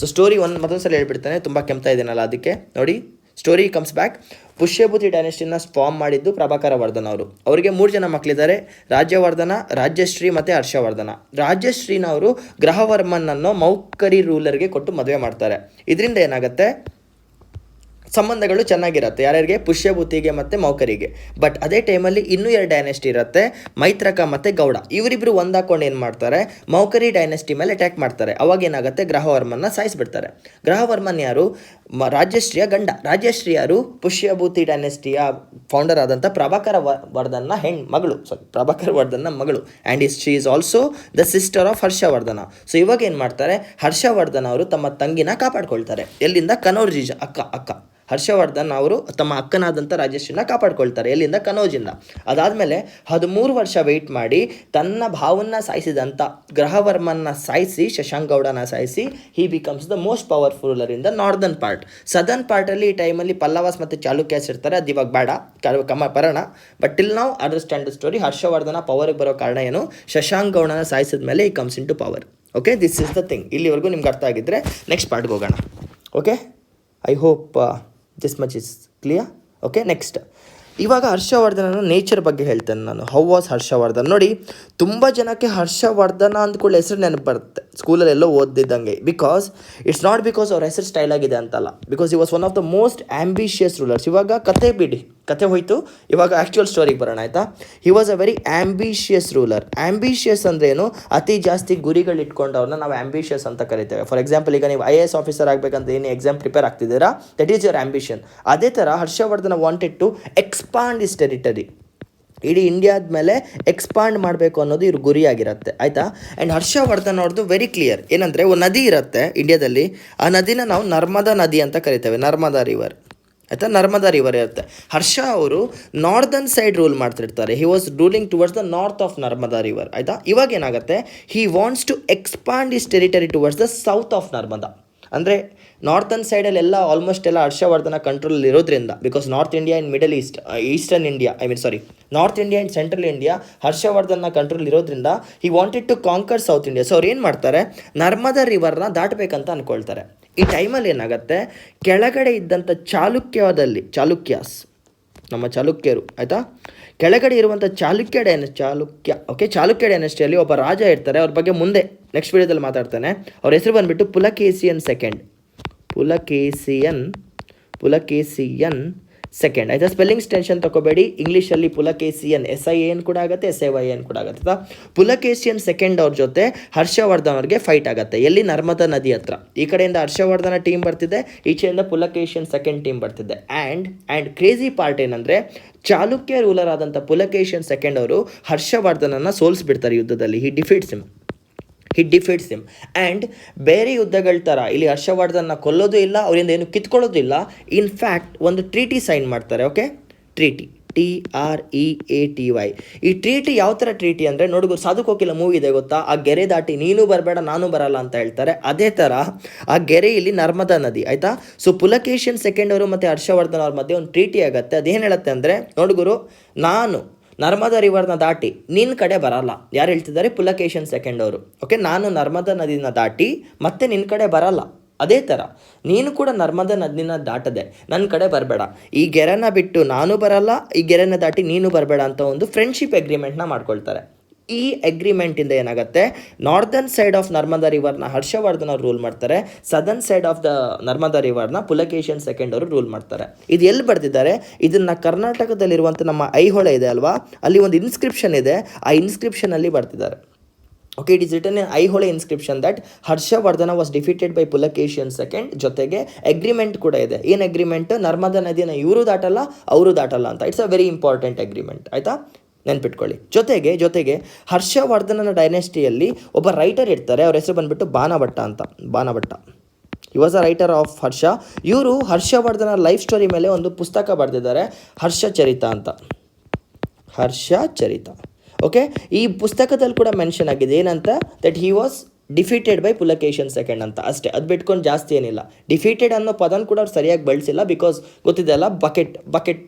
So story ಮತ್ತೊಂದು ಸಲ ಹೇಳ್ಬಿಡ್ತಾನೆ, ತುಂಬ ಕೆಮ್ತಾ ಇದ್ದೀನಲ್ಲ ಅದಕ್ಕೆ. ನೋಡಿ, story comes back. Pushyabhuti ಡೈನೆಸ್ಟಿನ form ಮಾಡಿದ್ದು ಪ್ರಭಾಕರ ವರ್ಧನ್ ಅವರು. ಅವರಿಗೆ 3 ಜನ ಮಕ್ಕಳಿದ್ದಾರೆ, ರಾಜ್ಯವರ್ಧನ, ರಾಜ್ಯಶ್ರೀ ಮತ್ತು ಹರ್ಷವರ್ಧನ. ರಾಜ್ಯಶ್ರೀನ ಅವರು ಗ್ರಹವರ್ಮನ್ ಅನ್ನೋ ಮೌಕರಿ ರೂಲರ್ಗೆ ಕೊಟ್ಟು ಮದುವೆ ಮಾಡ್ತಾರೆ. ಇದರಿಂದ ಏನಾಗುತ್ತೆ, ಸಂಬಂಧಗಳು ಚೆನ್ನಾಗಿರುತ್ತೆ. ಯಾರ್ಯಾರಿಗೆ? ಪುಷ್ಯಭೂತಿಗೆ ಮತ್ತು ಮೌಕರಿಗೆ. ಬಟ್ ಅದೇ ಟೈಮಲ್ಲಿ ಇನ್ನೂ 2 ಡೈನೆಸ್ಟಿ ಇರುತ್ತೆ, ಮೈತ್ರಕ ಮತ್ತು ಗೌಡ. ಇವರಿಬ್ಬರು ಒಂದಾಕೊಂಡು ಏನು ಮಾಡ್ತಾರೆ, ಮೌಕರಿ ಡೈನೆಸ್ಟಿ ಮೇಲೆ ಅಟ್ಯಾಕ್ ಮಾಡ್ತಾರೆ. ಅವಾಗ ಏನಾಗುತ್ತೆ, ಗ್ರಹವರ್ಮನ್ನ ಸಾಯಿಸಿಬಿಡ್ತಾರೆ. ಗ್ರಹವರ್ಮನ್ ಯಾರು? ರಾಜ್ಯಶ್ರೀಯ ಗಂಡ. ರಾಜ್ಯಶ್ರೀ ಯಾರು? ಪುಷ್ಯಭೂತಿ ಡೈನೆಸ್ಟಿಯ ಫೌಂಡರ್ ಆದಂಥ ಪ್ರಭಾಕರ ವರ್ಧನ್ನ ಮಗಳು. And she is also the sister of Harshavardhana. So ಇವಾಗ ಏನು ಮಾಡ್ತಾರೆ, ಹರ್ಷವರ್ಧನ ಅವರು ತಮ್ಮ ತಂಗಿನ ಕಾಪಾಡ್ಕೊಳ್ತಾರೆ. ಎಲ್ಲಿಂದ? ಕನೌಜ್ ರೀಜನ್. ಅಕ್ಕ ಹರ್ಷವರ್ಧನ್ ಅವರು ತಮ್ಮ ಅಕ್ಕನಾದಂಥ ರಾಜಶ್ರೀನ ಕಾಪಾಡ್ಕೊಳ್ತಾರೆ. ಎಲ್ಲಿಂದ? ಕನೌಜಿಂದ. ಅದಾದಮೇಲೆ 13 ವರ್ಷ ವೆಯ್ಟ್ ಮಾಡಿ ತನ್ನ ಭಾವನ್ನ ಸಾಯಿಸಿದಂಥ ಗ್ರಹವರ್ಮನ್ನ ಸಾಯಿಸಿ, ಶಶಾಂಕ್ ಗೌಡನ ಸಾಯಿಸಿ, he becomes the most powerful ruler in the northern part. Southern ಪಾರ್ಟಲ್ಲಿ ಈ ಟೈಮಲ್ಲಿ ಪಲ್ಲವಾಸ್ ಮತ್ತು ಚಾಲುಕ್ಯಾಸ್ ಇರ್ತಾರೆ. ಅದು ಇವಾಗ ಬೇಡ, ಬರೋಣ. ಬಟ್ ಟಿಲ್ ನಾವು ಅಂಡರ್ಸ್ಟ್ಯಾಂಡ್ ದ ಸ್ಟೋರಿ. ಹರ್ಷವರ್ಧನ ಪವರ್ಗೆ ಬರೋ ಕಾರಣ ಏನು? ಶಶಾಂಕ್ ಗೌಡನ ಸಾಯಿಸಿದ ಮೇಲೆ ಈ comes into power. Okay, this is the thing. ಇಲ್ಲಿವರೆಗೂ ನಿಮ್ಗೆ ಅರ್ಥ ಆಗಿದ್ದರೆ ನೆಕ್ಸ್ಟ್ ಪಾರ್ಟ್ಗೆ ಹೋಗೋಣ. Okay, I hope this much is clear. Okay, next ಇವಾಗ ಹರ್ಷವರ್ಧನನ ನೇಚರ್ ಬಗ್ಗೆ ಹೇಳ್ತೇನೆ ನಾನು. How was Harshavardhan? ನೋಡಿ, ತುಂಬ ಜನಕ್ಕೆ ಹರ್ಷವರ್ಧನ ಅಂದ್ಕೊಳ್ಳಿ ಹೆಸರು ನೆನಪು ಬರುತ್ತೆ ಸ್ಕೂಲಲ್ಲಿ ಎಲ್ಲೋ ಓದಿದ್ದಂಗೆ. ಬಿಕಾಸ್ ಇಟ್ಸ್ ನಾಟ್ ಬಿಕಾಸ್ ಅವ್ರ ಹೆಸರು ಸ್ಟೈಲ್ ಆಗಿದೆ ಅಂತಲ್ಲ, ಬಿಕಾಸ್ ಈ was one of the most ambitious rulers. ಇವಾಗ ಕತೆ ಹೋಯಿತು, ಇವಾಗ ಆ್ಯಕ್ಚುಯಲ್ ಸ್ಟೋರಿಗೆ ಬರೋಣ ಆಯಿತಾ. ಹಿ was a very ambitious ruler. Ambitious ಅಂದ್ರೇನು? ಅತಿ ಜಾಸ್ತಿ ಗುರಿಗಳು ಇಟ್ಕೊಂಡವ್ರನ್ನ ನಾವು ಆಂಬಿಷಿಯಸ್ ಅಂತ ಕರಿತೇವೆ. ಫಾರ್ ಎಕ್ಸಾಂಪಲ್, ಈಗ ನೀವು IAS ಆಫೀಸರ್ ಆಗಬೇಕಂತ ಏನು ಎಕ್ಸಾಮ್ ಪ್ರಿಪೇರ್ ಆಗ್ತಿದ್ದೀರಾ, ದಟ್ ಈಸ್ ಯುವರ್ ಆಂಬಿಷನ್. ಅದೇ ಥರ Harshavardhana wanted to expand his territory. ಇಡೀ ಇಂಡಿಯಾದ ಮೇಲೆ ಎಕ್ಸ್ಪಾಂಡ್ ಮಾಡಬೇಕು ಅನ್ನೋದು ಇವ್ರ ಗುರಿಯಾಗಿರುತ್ತೆ ಆಯಿತಾ. ಆ್ಯಂಡ್ ಹರ್ಷವರ್ಧನ್ ಅವ್ರದ್ದು ವೆರಿ ಕ್ಲಿಯರ್. ಏನಂದರೆ, ಒಂದು ನದಿ ಇರುತ್ತೆ ಇಂಡಿಯಾದಲ್ಲಿ, ಆ ನದಿನ ನಾವು ನರ್ಮದಾ ನದಿ ಅಂತ ಕರಿತೇವೆ, ನರ್ಮದಾ ರಿವರ್ ಆಯಿತಾ. ನರ್ಮದಾ ರಿವರ್ ಇರುತ್ತೆ. ಹರ್ಷ ಅವರು ನಾರ್ದರ್ನ್ ಸೈಡ್ ರೂಲ್ ಮಾಡ್ತಿರ್ತಾರೆ. He was ruling towards the north of Narmada river ಆಯಿತಾ. ಇವಾಗ ಏನಾಗುತ್ತೆ, he wants to expand his territory towards the south of Narmada. ಅಂದರೆ ನಾರ್ತನ್ ಸೈಡಲ್ಲೆಲ್ಲ ಆಲ್ಮೋಸ್ಟ್ ಎಲ್ಲ ಹರ್ಷವರ್ಧನ ಕಂಟ್ರೋಲ್ ಇರೋದ್ರಿಂದ, because north India and middle east, eastern India, north India and central India Harshavardhana control ಇರೋದ್ರಿಂದ he wanted to conquer south India. So ಅವ್ರು ಏನು ಮಾಡ್ತಾರೆ, ನರ್ಮದಾ ರಿವರ್ನ ದಾಟಬೇಕಂತ ಅಂದ್ಕೊಳ್ತಾರೆ. ಈ ಟೈಮಲ್ಲಿ ಏನಾಗುತ್ತೆ, ಕೆಳಗಡೆ ಇದ್ದಂಥ ಚಾಲುಕ್ಯಾಸ್, ನಮ್ಮ ಚಾಲುಕ್ಯರು ಆಯಿತಾ, ಕೆಳಗಡೆ ಇರುವಂಥ ಚಾಲುಕ್ಯ ಡೈನೆಸ್ಟಿಯಲ್ಲಿ ಒಬ್ಬ ರಾಜ ಇರ್ತಾರೆ. ಅವ್ರ ಬಗ್ಗೆ ಮುಂದೆ ನೆಕ್ಸ್ಟ್ ವಿಡಿಯೋದಲ್ಲಿ ಮಾತಾಡ್ತಾನೆ. ಅವ್ರ ಹೆಸರು ಬಂದುಬಿಟ್ಟು ಪುಲಕೇಸಿಯನ್ ಸೆಕೆಂಡ್ ಆಯಿತಾ. ಸ್ಪೆಲ್ಲಿಂಗ್ಸ್ ಟೆನ್ಷನ್ ತಗೋಬೇಡಿ, ಇಂಗ್ಲೀಷಲ್ಲಿ ಪುಲಕೇಸಿಯನ್ SIAN ಕೂಡ ಆಗುತ್ತೆ, SAYN ಕೂಡ ಆಗುತ್ತೆ ಆಯಿತಾ. ಪುಲಕೇಸಿಯನ್ ಸೆಕೆಂಡ್ ಅವ್ರ ಜೊತೆ ಹರ್ಷವರ್ಧನ್ ಅವ್ರಿಗೆ ಫೈಟ್ ಆಗುತ್ತೆ. ಎಲ್ಲಿ, ನರ್ಮದಾ ನದಿ ಹತ್ರ. ಈ ಕಡೆಯಿಂದ ಹರ್ಷವರ್ಧನ ಟೀಮ್ ಬರ್ತಿದೆ, ಈಚೆಯಿಂದ ಪುಲಕೇಶಿಯನ್ ಸೆಕೆಂಡ್ ಟೀಮ್ ಬರ್ತಿದೆ. ಆ್ಯಂಡ್ ಕ್ರೇಜಿ ಪಾರ್ಟ್ ಏನಂದರೆ, ಚಾಲುಕ್ಯ ರೂಲರ್ ಆದಂಥ ಪುಲಕೇಶಿಯನ್ ಸೆಕೆಂಡ್ ಅವರು ಹರ್ಷವರ್ಧನನ್ನು ಸೋಲಿಸ್ಬಿಡ್ತಾರೆ ಯುದ್ಧದಲ್ಲಿ. ಹಿ ಡಿಫೀಟ್ಸ್ ಹಿಮ್ ಆ್ಯಂಡ್ ಬೇರೆ ಯುದ್ಧಗಳ ಥರ ಇಲ್ಲಿ ಹರ್ಷವರ್ಧನ ಕೊಲ್ಲೋದು ಇಲ್ಲ, ಅವರಿಂದ ಏನು ಕಿತ್ಕೊಳ್ಳೋದು ಇಲ್ಲ. ಇನ್ಫ್ಯಾಕ್ಟ್ ಒಂದು ಟ್ರೀಟಿ ಸೈನ್ ಮಾಡ್ತಾರೆ. Okay, treaty TREATY. ಈ ಟ್ರೀಟಿ ಯಾವ ಥರ ಟ್ರೀಟಿ ಅಂದರೆ, ನೋಡಿದ್ರು ಸಾಧು ಕೋಕಿಲ ಮೂವಿ ಇದೆ ಗೊತ್ತಾ, ಆ ಗೆರೆ ದಾಟಿ ನೀನು ಬರಬೇಡ ನಾನು ಬರಲ್ಲ ಅಂತ ಹೇಳ್ತಾರೆ. ಅದೇ ಥರ ಆ ಗೆರೆ ಇಲ್ಲಿ ನರ್ಮದಾ ನದಿ ಆಯಿತಾ. ಸೊ ಪುಲಕೇಶಿಯನ್ ಸೆಕೆಂಡ್ ಅವರು ಮತ್ತು ಹರ್ಷವರ್ಧನ್ ಅವ್ರ ಮಧ್ಯೆ ಒಂದು ಟ್ರೀಟಿ ಆಗುತ್ತೆ. ಅದೇನು ಹೇಳುತ್ತೆ ಅಂದರೆ, ನೋಡುಗುರು, ನಾನು ನರ್ಮದಾ ರಿವರ್ನ ದಾಟಿ ನಿನ್ನ ಕಡೆ ಬರಲ್ಲ. ಯಾರು ಹೇಳ್ತಿದ್ದಾರೆ, ಪುಲಕೇಶಿಯನ್ ಸೆಕೆಂಡ್ ಅವರು. ಓಕೆ, ನಾನು ನರ್ಮದಾ ನದಿನ ದಾಟಿ ಮತ್ತೆ ನಿನ್ನ ಕಡೆ ಬರಲ್ಲ. ಅದೇ ಥರ ನೀನು ಕೂಡ ನರ್ಮದಾ ನದಿನ ದಾಟದೆ ನನ್ನ ಕಡೆ ಬರಬೇಡ, ಈ ಗೆರೆನ ಬಿಟ್ಟು ನಾನು ಬರಲ್ಲ, ಈ ಗೆರೆನ ದಾಟಿ ನೀನು ಬರಬೇಡ ಅಂತ ಒಂದು ಫ್ರೆಂಡ್ಶಿಪ್ ಅಗ್ರಿಮೆಂಟ್ನ ಮಾಡ್ಕೊಳ್ತಾರೆ. ಈ ಅಗ್ರಿಮೆಂಟಿಂದ ಏನಾಗುತ್ತೆ, ನಾರ್ದರ್ನ್ ಸೈಡ್ ಆಫ್ ನರ್ಮದಾ ರಿವರ್ನ ಹರ್ಷವರ್ಧನ್ ಅವರು ರೂಲ್ ಮಾಡ್ತಾರೆ, southern side of the Narmada ರಿವರ್ನ ಪುಲಕೇಶಿಯನ್ ಸೆಕೆಂಡ್ ಅವರು ರೂಲ್ ಮಾಡ್ತಾರೆ. ಇದು ಎಲ್ಲಿ ಬರ್ತಿದ್ದಾರೆ, ಇದನ್ನು ಕರ್ನಾಟಕದಲ್ಲಿರುವಂಥ ನಮ್ಮ ಐಹೊಳೆ ಇದೆ ಅಲ್ವಾ, ಅಲ್ಲಿ ಒಂದು ಇನ್ಸ್ಕ್ರಿಪ್ಷನ್ ಇದೆ, ಆ ಇನ್ಸ್ಕ್ರಿಪ್ಷನಲ್ಲಿ ಬರ್ತಿದ್ದಾರೆ. Okay, it is written in Aihole inscription that Harshavardhana was defeated by Pulakeshin second. ಜೊತೆಗೆ ಅಗ್ರಿಮೆಂಟ್ ಕೂಡ ಇದೆ. ಏನು ಅಗ್ರಿಮೆಂಟ್, ನರ್ಮದಾ ನದಿಯನ್ನು ಇವರು ದಾಟಲ್ಲ ಅವರು ದಾಟಲ್ಲ ಅಂತ. It's a very important agreement ಆಯಿತಾ, ನೆನ್ಪಿಟ್ಕೊಳ್ಳಿ. ಜೊತೆಗೆ ಹರ್ಷವರ್ಧನನ ಡೈನೆಸ್ಟಿಯಲ್ಲಿ ಒಬ್ಬ ರೈಟರ್ ಇರ್ತಾರೆ, ಅವ್ರ ಹೆಸರು ಬಂದುಬಿಟ್ಟು Banabhatta. He was a writer of Harsha. ಇವರು ಹರ್ಷವರ್ಧನ ಲೈಫ್ ಸ್ಟೋರಿ ಮೇಲೆ ಒಂದು ಪುಸ್ತಕ ಬರೆದಿದ್ದಾರೆ, ಹರ್ಷಚರಿತ. ಓಕೆ, ಈ ಪುಸ್ತಕದಲ್ಲಿ ಕೂಡ ಮೆನ್ಷನ್ ಆಗಿದೆ ಏನಂತ, that he was defeated by Pulakeshin second ಅಂತ ಅಷ್ಟೇ. ಅದು ಬಿಟ್ಕೊಂಡು ಜಾಸ್ತಿ ಏನಿಲ್ಲ. ಡಿಫೀಟೆಡ್ ಅನ್ನೋ ಪದನ ಕೂಡ ಅವ್ರು ಸರಿಯಾಗಿ ಬಳಸಿಲ್ಲ, ಬಿಕಾಸ್ ಗೊತ್ತಿದೆ ಅಲ್ಲ, ಬಕೆಟ್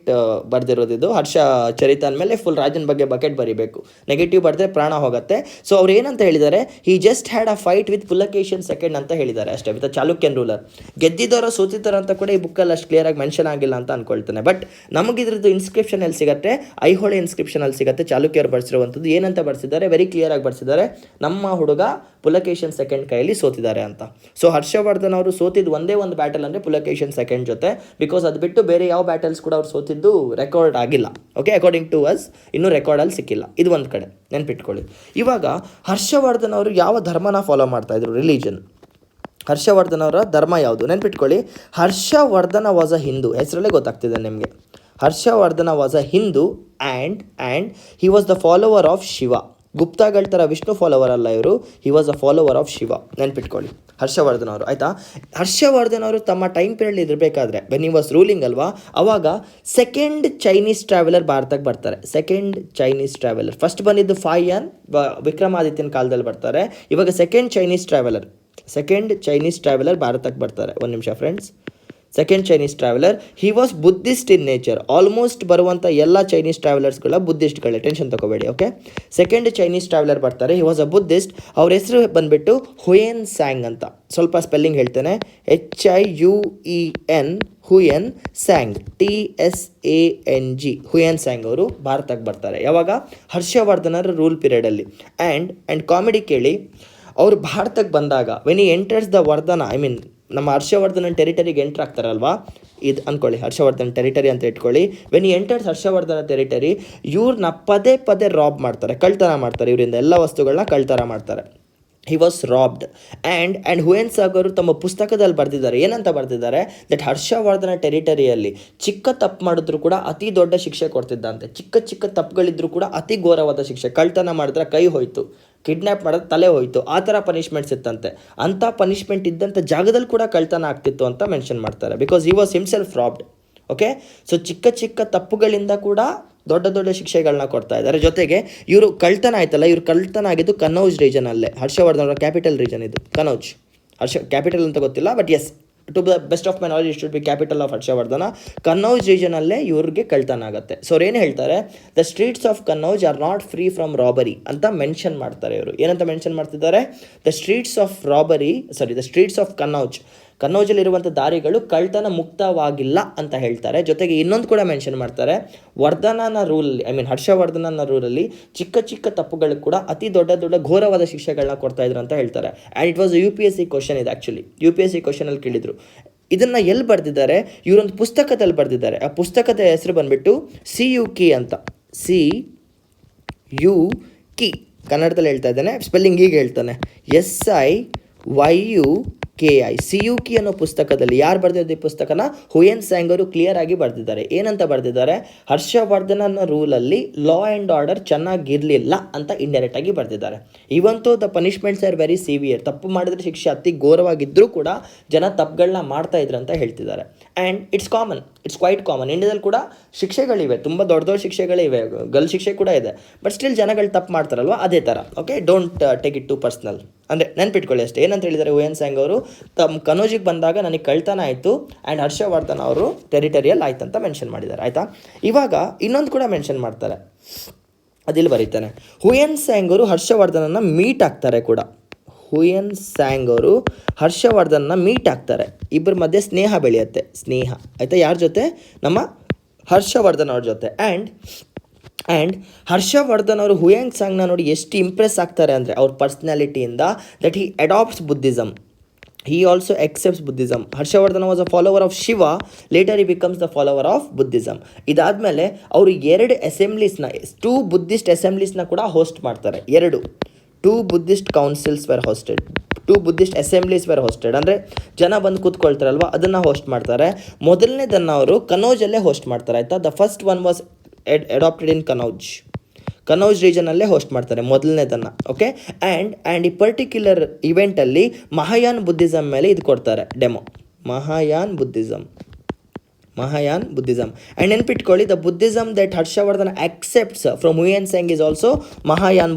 ಬರ್ದಿರೋದು ಇದು. ಹರ್ಷ ಚರಿತ ಅಂದಮೇಲೆ ಫುಲ್ ರಾಜನ ಬಗ್ಗೆ ಬಕೆಟ್ ಬರಿಬೇಕು, ನೆಗೆಟಿವ್ ಬರೆದ್ರೆ ಪ್ರಾಣ ಹೋಗುತ್ತೆ. ಸೊ ಅವ್ರು ಏನಂತ ಹೇಳಿದ್ದಾರೆ, he just had a fight with Pulakeshin second ಅಂತ ಹೇಳಿದ್ದಾರೆ ಅಷ್ಟೇ, ವಿತ್ ಚಾಲುಕ್ಯನ್ ರೂಲರ್. ಗೆದ್ದಿದ್ದವರ ಸೋತಿದ್ದಾರ ಅಂತ ಕೂಡ ಈ ಬುಕ್ಕಲ್ಲಿ ಅಷ್ಟು ಕ್ಲಿಯರಾಗಿ ಮೆನ್ಷನ್ ಆಗಿಲ್ಲ ಅಂತ ಅನ್ಕೊಳ್ತಾನೆ. ಬಟ್ ನಮಗಿದ್ರದ್ದು ಇನ್ಸ್ಕ್ರಿಪ್ಷನ್ ಎಲ್ಲಿ ಸಿಗುತ್ತೆ, ಐಹೊಳೆ ಇನ್ಸ್ಕ್ರಿಪ್ಷನಲ್ಲಿ ಸಿಗುತ್ತೆ. ಚಾಲುಕ್ಯರು ಬರ್ಸಿರುವಂಥದ್ದು ಏನಂತ ಬರ್ಸಿದ್ದಾರೆ, ವೆರಿ ಕ್ಲಿಯರಾಗಿ ಬರ್ಸಿದ್ದಾರೆ, ನಮ್ಮ ಹುಡುಗ ಪುಲಕೇಶಿಯನ್ ಸೆಕೆಂಡ್ ಕೈಯಲ್ಲಿ ಸೋತಿದ್ದಾರೆ ಅಂತ. ಸೊ ಹರ್ಷವರ್ಧನ್ ಅವರು ಸೋತಿದ್ದು ಒಂದೇ ಒಂದು ಬ್ಯಾಟಲ್ ಅಂದರೆ ಪುಲಕೇಶಿಯನ್ ಸೆಕೆಂಡ್ ಜೊತೆ, ಬಿಕಾಸ್ ಅದು ಬಿಟ್ಟು ಬೇರೆ ಯಾವ ಬ್ಯಾಟಲ್ಸ್ ಕೂಡ ಅವ್ರು ಸೋತಿದ್ದು ರೆಕಾರ್ಡ್ ಆಗಿಲ್ಲ. ಓಕೆ, ಅಕಾರ್ಡಿಂಗ್ ಟು ಅಸ್ ಇನ್ನೂ ರೆಕಾರ್ಡಲ್ಲಿ ಸಿಕ್ಕಿಲ್ಲ. ಇದು ಒಂದು ಕಡೆ ನೆನ್ಪಿಟ್ಕೊಳ್ಳಿ. ಇವಾಗ ಹರ್ಷವರ್ಧನ್ ಅವರು ಯಾವ ಧರ್ಮನ ಫಾಲೋ ಮಾಡ್ತಾಯಿದ್ರು, ರಿಲಿಜನ್. ಹರ್ಷವರ್ಧನ್ ಅವರ ಧರ್ಮ ಯಾವುದು ನೆನ್ಪಿಟ್ಕೊಳ್ಳಿ. ಹರ್ಷವರ್ಧನ ವಾಸ್ ಅ ಹಿಂದೂ, ಹೆಸರಲ್ಲೇ ಗೊತ್ತಾಗ್ತಿದೆ ನಿಮಗೆ. Harshavardhana was a Hindu and he was the follower of Shiva. ಗುಪ್ತಾಗಳ ಥರ ವಿಷ್ಣು ಫಾಲೋವರ್ ಅಲ್ಲ ಇವರು, he was a follower of Shiva. ನೆನ್ಪಿಟ್ಕೊಳ್ಳಿ ಹರ್ಷವರ್ಧನ್ ಅವರು ಆಯಿತಾ. ಹರ್ಷವರ್ಧನ್ ಅವರು ತಮ್ಮ ಟೈಮ್ ಪೀರಿಯಡ್ ಇರಬೇಕಾದ್ರೆ, ವೆನ್ ಹಿ ವಾಸ್ ರೂಲಿಂಗ್ ಅಲ್ವಾ, ಅವಾಗ ಸೆಕೆಂಡ್ ಚೈನೀಸ್ ಟ್ರಾವೆಲರ್ ಭಾರತಕ್ಕೆ ಬರ್ತಾರೆ. ಫಸ್ಟ್ ಬಂದಿದ್ದು ಫಾಯನ್, ವಿಕ್ರಮಾದಿತ್ಯನ ಕಾಲದಲ್ಲಿ ಬರ್ತಾರೆ. ಇವಾಗ ಸೆಕೆಂಡ್ ಚೈನೀಸ್ ಟ್ರಾವೆಲರ್ ಭಾರತಕ್ಕೆ ಬರ್ತಾರೆ. ಒಂದು ನಿಮಿಷ friends. Second Chinese traveller, he was Buddhist in nature. Almost ಬರುವಂಥ ಎಲ್ಲ ಚೈನೀಸ್ ಟ್ರಾವೆಲರ್ಸ್ಗಳ ಬುದ್ಧಿಸ್ಟ್ಗಳೇ, ಟೆನ್ಷನ್ ತಗೋಬೇಡಿ. ಓಕೆ, ಸೆಕೆಂಡ್ ಚೈನೀಸ್ ಟ್ರಾವೆಲರ್ ಬರ್ತಾರೆ, ಹಿ ವಾಸ್ ಅ ಬುದ್ಧಿಸ್ಟ್. ಅವ್ರ ಹೆಸರು ಬಂದುಬಿಟ್ಟು ಹುಯೆನ್ ಸ್ಯಾಂಗ್ ಅಂತ. ಸ್ವಲ್ಪ ಸ್ಪೆಲ್ಲಿಂಗ್ ಹೇಳ್ತೇನೆ, HIUEN, ಹುಯೆನ್ ಸ್ಯಾಂಗ್, TSANG, ಹುಯೆನ್ ಸ್ಯಾಂಗ್ ಅವರು ಭಾರತಕ್ಕೆ ಬರ್ತಾರೆ. ಯಾವಾಗ, ಹರ್ಷವರ್ಧನರ ರೂಲ್ ಪೀರಿಯಡಲ್ಲಿ. ಆ್ಯಂಡ್ ಕಾಮಿಡಿ ಕೇಳಿ, ಅವರು ಭಾರತಕ್ಕೆ ಬಂದಾಗ ವೆನ್ ಹಿ ಎಂಟರ್ಸ್ ದ ವರ್ಧನ, ನಮ್ಮ ಹರ್ಷವರ್ಧನ ಟೆರಿಟರಿಗೆ ಎಂಟ್ರ್ ಆಗ್ತಾರಲ್ವಾ, ಇದು ಅಂದ್ಕೊಳ್ಳಿ ಹರ್ಷವರ್ಧನ್ ಟೆರಿಟರಿ ಅಂತ ಇಟ್ಕೊಳ್ಳಿ. When he enters Harshvardhan territory, ಇವ್ರನ್ನ ಪದೇ ರಾಬ್ ಮಾಡ್ತಾರೆ, ಕಳ್ತನ ಮಾಡ್ತಾರೆ, ಇವರಿಂದ ಎಲ್ಲ ವಸ್ತುಗಳನ್ನ ಕಳ್ತನ ಮಾಡ್ತಾರೆ. He was robbed. And Hiuen song ಅವರು ತಮ್ಮ ಪುಸ್ತಕದಲ್ಲಿ ಬರೆದಿದ್ದಾರೆ, ಏನಂತ ಬರೆದಿದ್ದಾರೆ, ದಟ್ ಹರ್ಷವರ್ಧನ ಟೆರಿಟರಿಯಲ್ಲಿ ಚಿಕ್ಕ ತಪ್ಪು ಮಾಡಿದ್ರು ಕೂಡ ಅತಿ ದೊಡ್ಡ ಶಿಕ್ಷೆ ಕೊಡ್ತಿದ್ದಂತೆ. ಚಿಕ್ಕ ತಪ್ಪುಗಳಿದ್ರು ಕೂಡ ಅತಿ ಘೋರವಾದ ಶಿಕ್ಷೆ. ಕಳ್ತನ ಮಾಡಿದ್ರೆ ಕೈ ಹೋಯಿತು, ಕಿಡ್ನ್ಯಾಪ್ ಮಾಡಿದ್ರೆ ತಲೆ ಹೋಯಿತು, ಆ ಥರ ಪನಿಷ್ಮೆಂಟ್ಸ್ ಇತ್ತಂತೆ. ಅಂಥ ಪನಿಷ್ಮೆಂಟ್ ಇದ್ದಂಥ ಜಾಗದಲ್ಲಿ ಕೂಡ ಕಳ್ತನ ಆಗ್ತಿತ್ತು ಅಂತ ಮೆನ್ಷನ್ ಮಾಡ್ತಾರೆ, because he was himself robbed. Okay, so ಚಿಕ್ಕ ಕಪ್ಪುಗಳಿಂದ ಕೂಡ ದೊಡ್ಡ ಶಿಕ್ಷೆಗಳನ್ನ ಕೊಡ್ತಾ ಇದ್ದಾರೆ. ಜೊತೆಗೆ ಇವರು ಕಳ್ತನ ಆಯ್ತಲ್ಲ, ಇವ್ರು ಕಳ್ತನ ಆಗಿದ್ದು ಕನೌಜ್ ರೀಜನಲ್ಲೇ. ಹರ್ಷವರ್ಧನ್ ಅವರ ಕ್ಯಾಪಿಟಲ್ ರೀಜನ್ ಇದು ಕನೌಜ್. ಕ್ಯಾಪಿಟಲ್ ಅಂತ ಗೊತ್ತಿಲ್ಲ, but as to the best of my knowledge it should be capital of Harshavardhana. Kannauj ರೀಜನಲ್ಲೇ ಇವ್ರಿಗೆ ಕಳ್ತನ ಆಗುತ್ತೆ. ಸೊ ಅವ್ರು ಏನು ಹೇಳ್ತಾರೆ, the streets of Kannauj are not free from robbery ಅಂತ ಮೆನ್ಷನ್ ಮಾಡ್ತಾರೆ. ಇವರು ಏನಂತ ಮೆನ್ಷನ್ ಮಾಡ್ತಿದ್ದಾರೆ, ದ ಸ್ಟ್ರೀಟ್ಸ್ ಆಫ್ ಕನ್ನೌಜಲ್ಲಿರುವಂಥ ದಾರಿಗಳು ಕಳ್ತನ ಮುಕ್ತವಾಗಿಲ್ಲ ಅಂತ ಹೇಳ್ತಾರೆ. ಜೊತೆಗೆ ಇನ್ನೊಂದು ಕೂಡ ಮೆನ್ಷನ್ ಮಾಡ್ತಾರೆ, ಹರ್ಷವರ್ಧನನ ರೂಲಲ್ಲಿ ಚಿಕ್ಕ ಚಿಕ್ಕ ತಪ್ಪುಗಳು ಕೂಡ ಅತಿ ದೊಡ್ಡ ಘೋರವಾದ ಶಿಕ್ಷೆಗಳನ್ನ ಕೊಡ್ತಾ ಇದ್ರು ಅಂತ ಹೇಳ್ತಾರೆ. And it was UPSC question ಇದು. ಆ್ಯಕ್ಚುಲಿ UPSC ಕ್ವಶನಲ್ಲಿ ಕೇಳಿದರು. ಇದನ್ನು ಎಲ್ಲಿ ಬರೆದಿದ್ದಾರೆ, ಇವರೊಂದು ಪುಸ್ತಕದಲ್ಲಿ ಬರೆದಿದ್ದಾರೆ. ಆ ಪುಸ್ತಕದ ಹೆಸರು ಬಂದುಬಿಟ್ಟು CUK ಅಂತ. CUK ಕನ್ನಡದಲ್ಲಿ ಹೇಳ್ತಾ ಇದ್ದಾನೆ, ಸ್ಪೆಲ್ಲಿಂಗ್ ಹೀಗೆ ಹೇಳ್ತಾನೆ, SIYUKI. CUK ಅನ್ನೋ ಪುಸ್ತಕದಲ್ಲಿ ಯಾರು ಬರೆದಿದ್ದು ಈ ಪುಸ್ತಕನ, ಹುಯೆನ್ ಸ್ಯಾಂಗ್ ಅವರು ಕ್ಲಿಯರ್ ಆಗಿ ಬರೆದಿದ್ದಾರೆ. ಏನಂತ ಬರೆದಿದ್ದಾರೆ, ಹರ್ಷವರ್ಧನನ ರೂಲಲ್ಲಿ ಲಾ ಆ್ಯಂಡ್ ಆರ್ಡರ್ ಚೆನ್ನಾಗಿರಲಿಲ್ಲ ಅಂತ ಇಂಡೈರೆಕ್ಟ್ ಆಗಿ ಬರೆದಿದ್ದಾರೆ. ಇವತ್ತು the punishments are very severe. ತಪ್ಪು ಮಾಡಿದ್ರೆ ಶಿಕ್ಷೆ ಅತಿ ಘೋರವಾಗಿದ್ದರೂ ಕೂಡ ಜನ ತಪ್ಪುಗಳನ್ನ ಮಾಡ್ತಾ ಇದ್ರು ಅಂತ ಹೇಳ್ತಿದ್ದಾರೆ. And it's quite common. ಇಂಡಿಯಾದಲ್ಲಿ ಕೂಡ ಶಿಕ್ಷೆಗಳಿವೆ, ತುಂಬ ದೊಡ್ಡ ಶಿಕ್ಷೆಗಳೇ ಇವೆ, ಗಲ್ ಶಿಕ್ಷೆ ಕೂಡ ಇದೆ. ಬಟ್ ಸ್ಟಿಲ್ ಜನಗಳು ತಪ್ಪು ಮಾಡ್ತಾರಲ್ವ, ಅದೇ ಥರ. Okay, don't take it to personal. ಅಂದರೆ ನೆನ್ಪಿಟ್ಕೊಳ್ಳಿ ಅಷ್ಟೇ. ಏನಂತ ಹೇಳಿದ್ದಾರೆ, ಹುಯೆನ್ ಸ್ಯಾಂಗ್ ಅವರು ತಮ್ಮ ಕನೋಜಿಗೆ ಬಂದಾಗ ನನಗೆ ಕಳ್ತನ ಆಯಿತು ಆ್ಯಂಡ್ ಹರ್ಷವರ್ಧನ್ ಅವರು ಟೆರಿಟರಿಯಲ್ ಆಯ್ತು ಅಂತ ಮೆನ್ಷನ್ ಮಾಡಿದ್ದಾರೆ. ಆಯಿತಾ, ಇವಾಗ ಇನ್ನೊಂದು ಕೂಡ ಮೆನ್ಷನ್ ಮಾಡ್ತಾರೆ, ಅದಿಲ್ಲಿ ಬರೀತಾನೆ. ಹುಯೆನ್ ಸ್ಯಾಂಗ್ ಅವರು ಹರ್ಷವರ್ಧನನ್ನ ಮೀಟ್ ಆಗ್ತಾರೆ ಕೂಡ. ಹುಯೆನ್ ಸ್ಯಾಂಗ್ ಅವರು ಹರ್ಷವರ್ಧನ್ನ ಮೀಟ್ ಆಗ್ತಾರೆ. ಇಬ್ಬರ ಮಧ್ಯೆ ಸ್ನೇಹ ಬೆಳೆಯುತ್ತೆ. ಆಯಿತಾ, ಯಾರ ಜೊತೆ, ನಮ್ಮ ಹರ್ಷವರ್ಧನ್ ಅವ್ರ ಜೊತೆ. ಆ್ಯಂಡ್ ಹರ್ಷವರ್ಧನ್ ಅವರು ಹುಯೆನ್ ಸ್ಯಾಂಗ್ನ ನೋಡಿ ಎಷ್ಟು ಇಂಪ್ರೆಸ್ ಆಗ್ತಾರೆ ಅಂದರೆ ಅವ್ರ ಪರ್ಸ್ನಾಲಿಟಿಯಿಂದ, that he adopts Buddhism. He also accepts Buddhism. Harshavardhana was a follower of Shiva. Later he becomes the follower of Buddhism. ಇದಾದಮೇಲೆ ಅವರು 2 ಅಸೆಂಬ್ಲೀಸ್ನ, 2 ಬುದ್ಧಿಸ್ಟ್ ಅಸೆಂಬ್ಲೀಸ್ನ ಕೂಡ ಹೋಸ್ಟ್ ಮಾಡ್ತಾರೆ. 2 Buddhist councils were hosted, 2 Buddhist assemblies were hosted. ಅಂದರೆ ಜನ ಬಂದು ಕೂತ್ಕೊಳ್ತಾರಲ್ವ, ಅದನ್ನು host ಮಾಡ್ತಾರೆ. ಮೊದಲನೇದನ್ನು ಅವರು ಕನೌಜಲ್ಲೇ ಹೋಸ್ಟ್ ಮಾಡ್ತಾರೆ. ಆಯಿತಾ, the first one was adopted in Kannauj ರೀಜನಲ್ಲೇ ಹೋಸ್ಟ್ ಮಾಡ್ತಾರೆ ಮೊದಲನೇದನ್ನು. ಓಕೆ, ಆ್ಯಂಡ್ ಈ ಪರ್ಟಿಕ್ಯುಲರ್ ಇವೆಂಟಲ್ಲಿ ಮಹಾಯಾನ್ ಬುದ್ಧಿಸಮ್ ಮೇಲೆ ಇದು ಕೊಡ್ತಾರೆ ಡೆಮೋ. ಮಹಾಯಾನ್ ಬುದ್ಧಿಸಮ್. ಆ್ಯಂಡ್ ನೆನ್ಪಿಟ್ಕೊಳ್ಳಿ, the Buddhism that Harshavardhan accepts from Hiuen Tsang is also Mahayana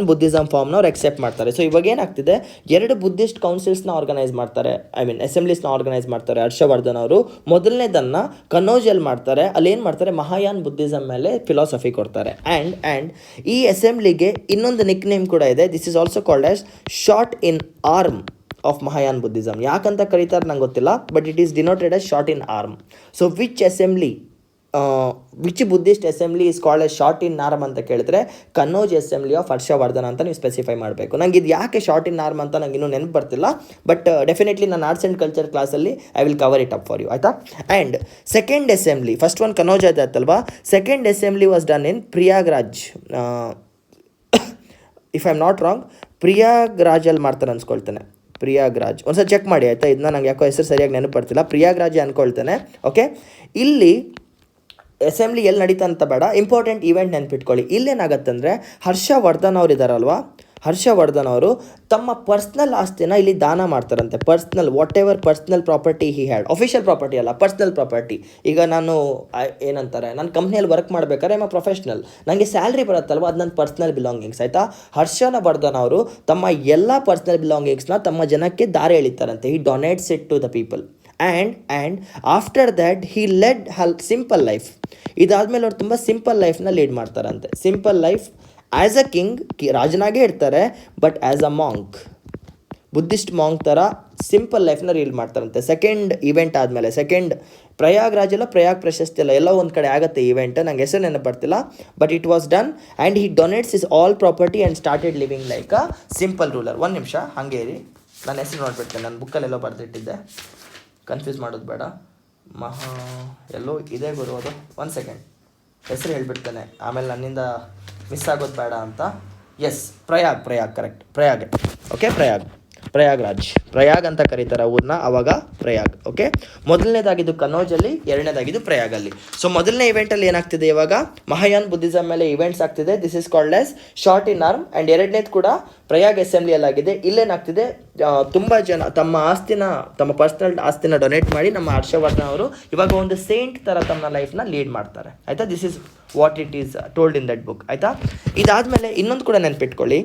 Buddhism ಫಾರ್ಮ್ನ ಅವ್ರು ಎಕ್ಸೆಪ್ಟ್ ಮಾಡ್ತಾರೆ. ಸೊ ಇವಾಗ ಏನಾಗ್ತಿದೆ, 2 ಬುದ್ಧಿಸ್ಟ್ ಕೌನ್ಸಿಲ್ಸ್ನ ಆರ್ಗನೈಸ್ ಮಾಡ್ತಾರೆ, ಅಸೆಂಬ್ಲೀಸ್ನ ಆರ್ಗನೈಸ್ ಮಾಡ್ತಾರೆ ಹರ್ಷವರ್ಧನ್ ಅವರು. ಮೊದಲನೇದನ್ನು ಕನೌಜಲ್ಲಿ ಮಾಡ್ತಾರೆ. ಅಲ್ಲಿ ಏನು ಮಾಡ್ತಾರೆ, ಮಹಾಯಾನ್ ಬುದ್ಧಿಸಮ್ ಮೇಲೆ ಫಿಲಾಸಫಿ ಕೊಡ್ತಾರೆ. ಆ್ಯಂಡ್ ಈ ಅಸೆಂಬ್ಲಿಗೆ ಇನ್ನೊಂದು ನಿಕ್ ನೇಮ್ ಕೂಡ ಇದೆ. This is also called as short in arm of Mahayana Buddhism. ಯಾಕಂತ ಕರೀತಾರೆ ನಂಗೆ ಗೊತ್ತಿಲ್ಲ, but it is denoted as short in arm. So which Buddhist assembly is called as short in arm ಅಂತ ಕೇಳಿದ್ರೆ, ಕನ್ನೌಜ್ ಅಸೆಂಬ್ಲಿ ಆಫ್ ಹರ್ಷವರ್ಧನ್ ಅಂತ ನೀವು ಸ್ಪೆಸಿಫೈ ಮಾಡಬೇಕು. ನಂಗೆ ಇದು ಯಾಕೆ ಶಾರ್ಟ್ ಇನ್ ಆರ್ಮ್ ಅಂತ ನಂಗೆ ಇನ್ನೂ ನೆನಪು ಬರ್ತಿಲ್ಲ, ಬಟ್ ಡೆಫಿನೆಟ್ಲಿ ನಾನು ಆರ್ಟ್ಸ್ ಆ್ಯಂಡ್ ಕಲ್ಚರ್ ಕ್ಲಾಸಲ್ಲಿ I will cover it up for you. ಆಯಿತಾ, and second assembly, first one Kannauj ಆಯ್ತಲ್ವಾ, second assembly was done in Prayagraj. If I am not wrong, ಪ್ರಯಾಗ್ರಾಜಲ್ಲಿ ಮಾಡ್ತಾರೆ ಅನ್ಸ್ಕೊಳ್ತೇನೆ. ಪ್ರಯಾಗ್ರಾಜ್ ಒಂದ್ಸಲ ಚೆಕ್ ಮಾಡಿ ಆಯಿತಾ, ಇದನ್ನ ನಂಗೆ ಯಾಕೋ ಹೆಸರು ಸರಿಯಾಗಿ ನೆನಪು ಬರ್ತಿಲ್ಲ. ಪ್ರಯಾಗ್ರಾಜ್ ಅಂದ್ಕೊಳ್ತೇನೆ. ಓಕೆ, ಇಲ್ಲಿ ಅಸೆಂಬ್ಲಿ ಎಲ್ಲಿ ನಡೀತಾ ಅಂತ ಬೇಡ, ಇಂಪಾರ್ಟೆಂಟ್ ಈವೆಂಟ್ ನೆನ್ಪಿಟ್ಕೊಳ್ಳಿ. ಇಲ್ಲೇನಾಗತ್ತಂದರೆ, ಹರ್ಷವರ್ಧನ್ ಅವರು ಇದ್ದಾರಲ್ವಾ, ಹರ್ಷವರ್ಧನ್ ಅವರು ತಮ್ಮ ಪರ್ಸ್ನಲ್ ಆಸ್ತಿನ ಇಲ್ಲಿ ದಾನ ಮಾಡ್ತಾರಂತೆ. What ever personal property he had, official property ಅಲ್ಲ, ಪರ್ಸ್ನಲ್ ಪ್ರಾಪರ್ಟಿ. ಈಗ ನಾನು ನಾನು ಕಂಪ್ನಿಯಲ್ಲಿ ವರ್ಕ್ ಮಾಡಬೇಕಾದ್ರೆ ಐ ಪ್ರೊಫೆಷ್ನಲ್, ನನಗೆ ಸ್ಯಾಲ್ರಿ ಬರುತ್ತಲ್ವ, ಅದು ನನ್ನ ಪರ್ಸ್ನಲ್ ಬಿಲಾಂಗಿಂಗ್ಸ್. ಆಯಿತಾ, ಹರ್ಷವರ್ಧನ್ ಅವರು ತಮ್ಮ ಎಲ್ಲ ಪರ್ಸ್ನಲ್ ಬಿಲಾಂಗಿಂಗ್ಸ್ನ ತಮ್ಮ ಜನಕ್ಕೆ ದಾರಿ ಎಳಿತಾರಂತೆ. He donates it to the people. And after that he led simple life. ಇದಾದಮೇಲೆ ಅವ್ರು ತುಂಬ ಸಿಂಪಲ್ ಲೈಫ್ನ ಲೀಡ್ ಮಾಡ್ತಾರಂತೆ. Simple life as a king, ರಾಜನಾಗೇ ಇರ್ತಾರೆ, but as a monk, Buddhist monk ಥರ ಸಿಂಪಲ್ ಲೈಫ್ನ ಲೀಡ್ ಮಾಡ್ತಾರಂತೆ. ಸೆಕೆಂಡ್ ಇವೆಂಟ್ ಆದಮೇಲೆ, ಪ್ರಯಾಗ್ರಾಜೆಲ್ಲ ಪ್ರಯಾಗ್ ಪ್ರಶಸ್ತಿ ಎಲ್ಲ ಒಂದು ಕಡೆ ಆಗುತ್ತೆ ಇವೆಂಟ್, ನಂಗೆ ಹೆಸರು ನೆನಪು ಬರ್ತಿಲ್ಲ, but it was done. And he donates is all property and started living like a simple ruler. ಒಂದು ನಿಮಿಷ ಹಾಗೆ ಇರಿ, ನಾನು ಹೆಸರು ನೋಡ್ಬಿಡ್ತೇನೆ, ನನ್ನ ಬುಕ್ಕಲ್ಲೆಲ್ಲೋ ಬರೆದಿಟ್ಟಿದ್ದೆ, ಕನ್ಫ್ಯೂಸ್ ಮಾಡೋದು ಬೇಡ. ಎಲ್ಲೋ ಇದೆ ಬರೋದು, 1 ಸೆಕೆಂಡ್, ಹೆಸರು ಹೇಳ್ಬಿಡ್ತೇನೆ, ಆಮೇಲೆ ನನ್ನಿಂದ ಮಿಸ್ ಆಗೋದು ಬೇಡ ಅಂತ. ಎಸ್, ಪ್ರಯಾಗ್ ಕರೆಕ್ಟ್, ಓಕೆ, ಪ್ರಯಾಗ್ ಅಂತ ಕರೀತಾರೆ ಊರನ್ನ, ಅವಾಗ ಪ್ರಯಾಗ್. ಓಕೆ, ಮೊದಲನೇದಾಗಿದ್ದು ಕನೌಜಲ್ಲಿ, ಎರಡನೇದಾಗಿದ್ದು ಪ್ರಯಾಗಲ್ಲಿ. ಸೊ ಮೊದಲನೇ ಇವೆಂಟಲ್ಲಿ ಏನಾಗ್ತಿದೆ, ಇವಾಗ ಮಹಾಯಾನ್ ಬುದ್ಧಿಸಮ್ ಮೇಲೆ ಇವೆಂಟ್ಸ್ ಆಗ್ತಿದೆ. This is called as short in arm. And ಎರಡನೇದು ಕೂಡ ಪ್ರಯಾಗ್ ಅಸೆಂಬ್ಲಿಯಲ್ಲಾಗಿದೆ. ಇಲ್ಲೇನಾಗ್ತಿದೆ, ತುಂಬ ಜನ ತಮ್ಮ ಪರ್ಸ್ನಲ್ ಆಸ್ತಿನ ಡೊನೇಟ್ ಮಾಡಿ ನಮ್ಮ ಹರ್ಷವರ್ಧನ್ ಅವರು ಇವಾಗ ಒಂದು ಸೇಂಟ್ ಥರ ತಮ್ಮ ಲೈಫ್ನ ಲೀಡ್ ಮಾಡ್ತಾರೆ. ಆಯಿತಾ, this is what it is told in that book. ಆಯಿತಾ, ಇದಾದಮೇಲೆ ಇನ್ನೊಂದು ಕೂಡ ನೆನ್ಪಿಟ್ಕೊಳ್ಳಿ,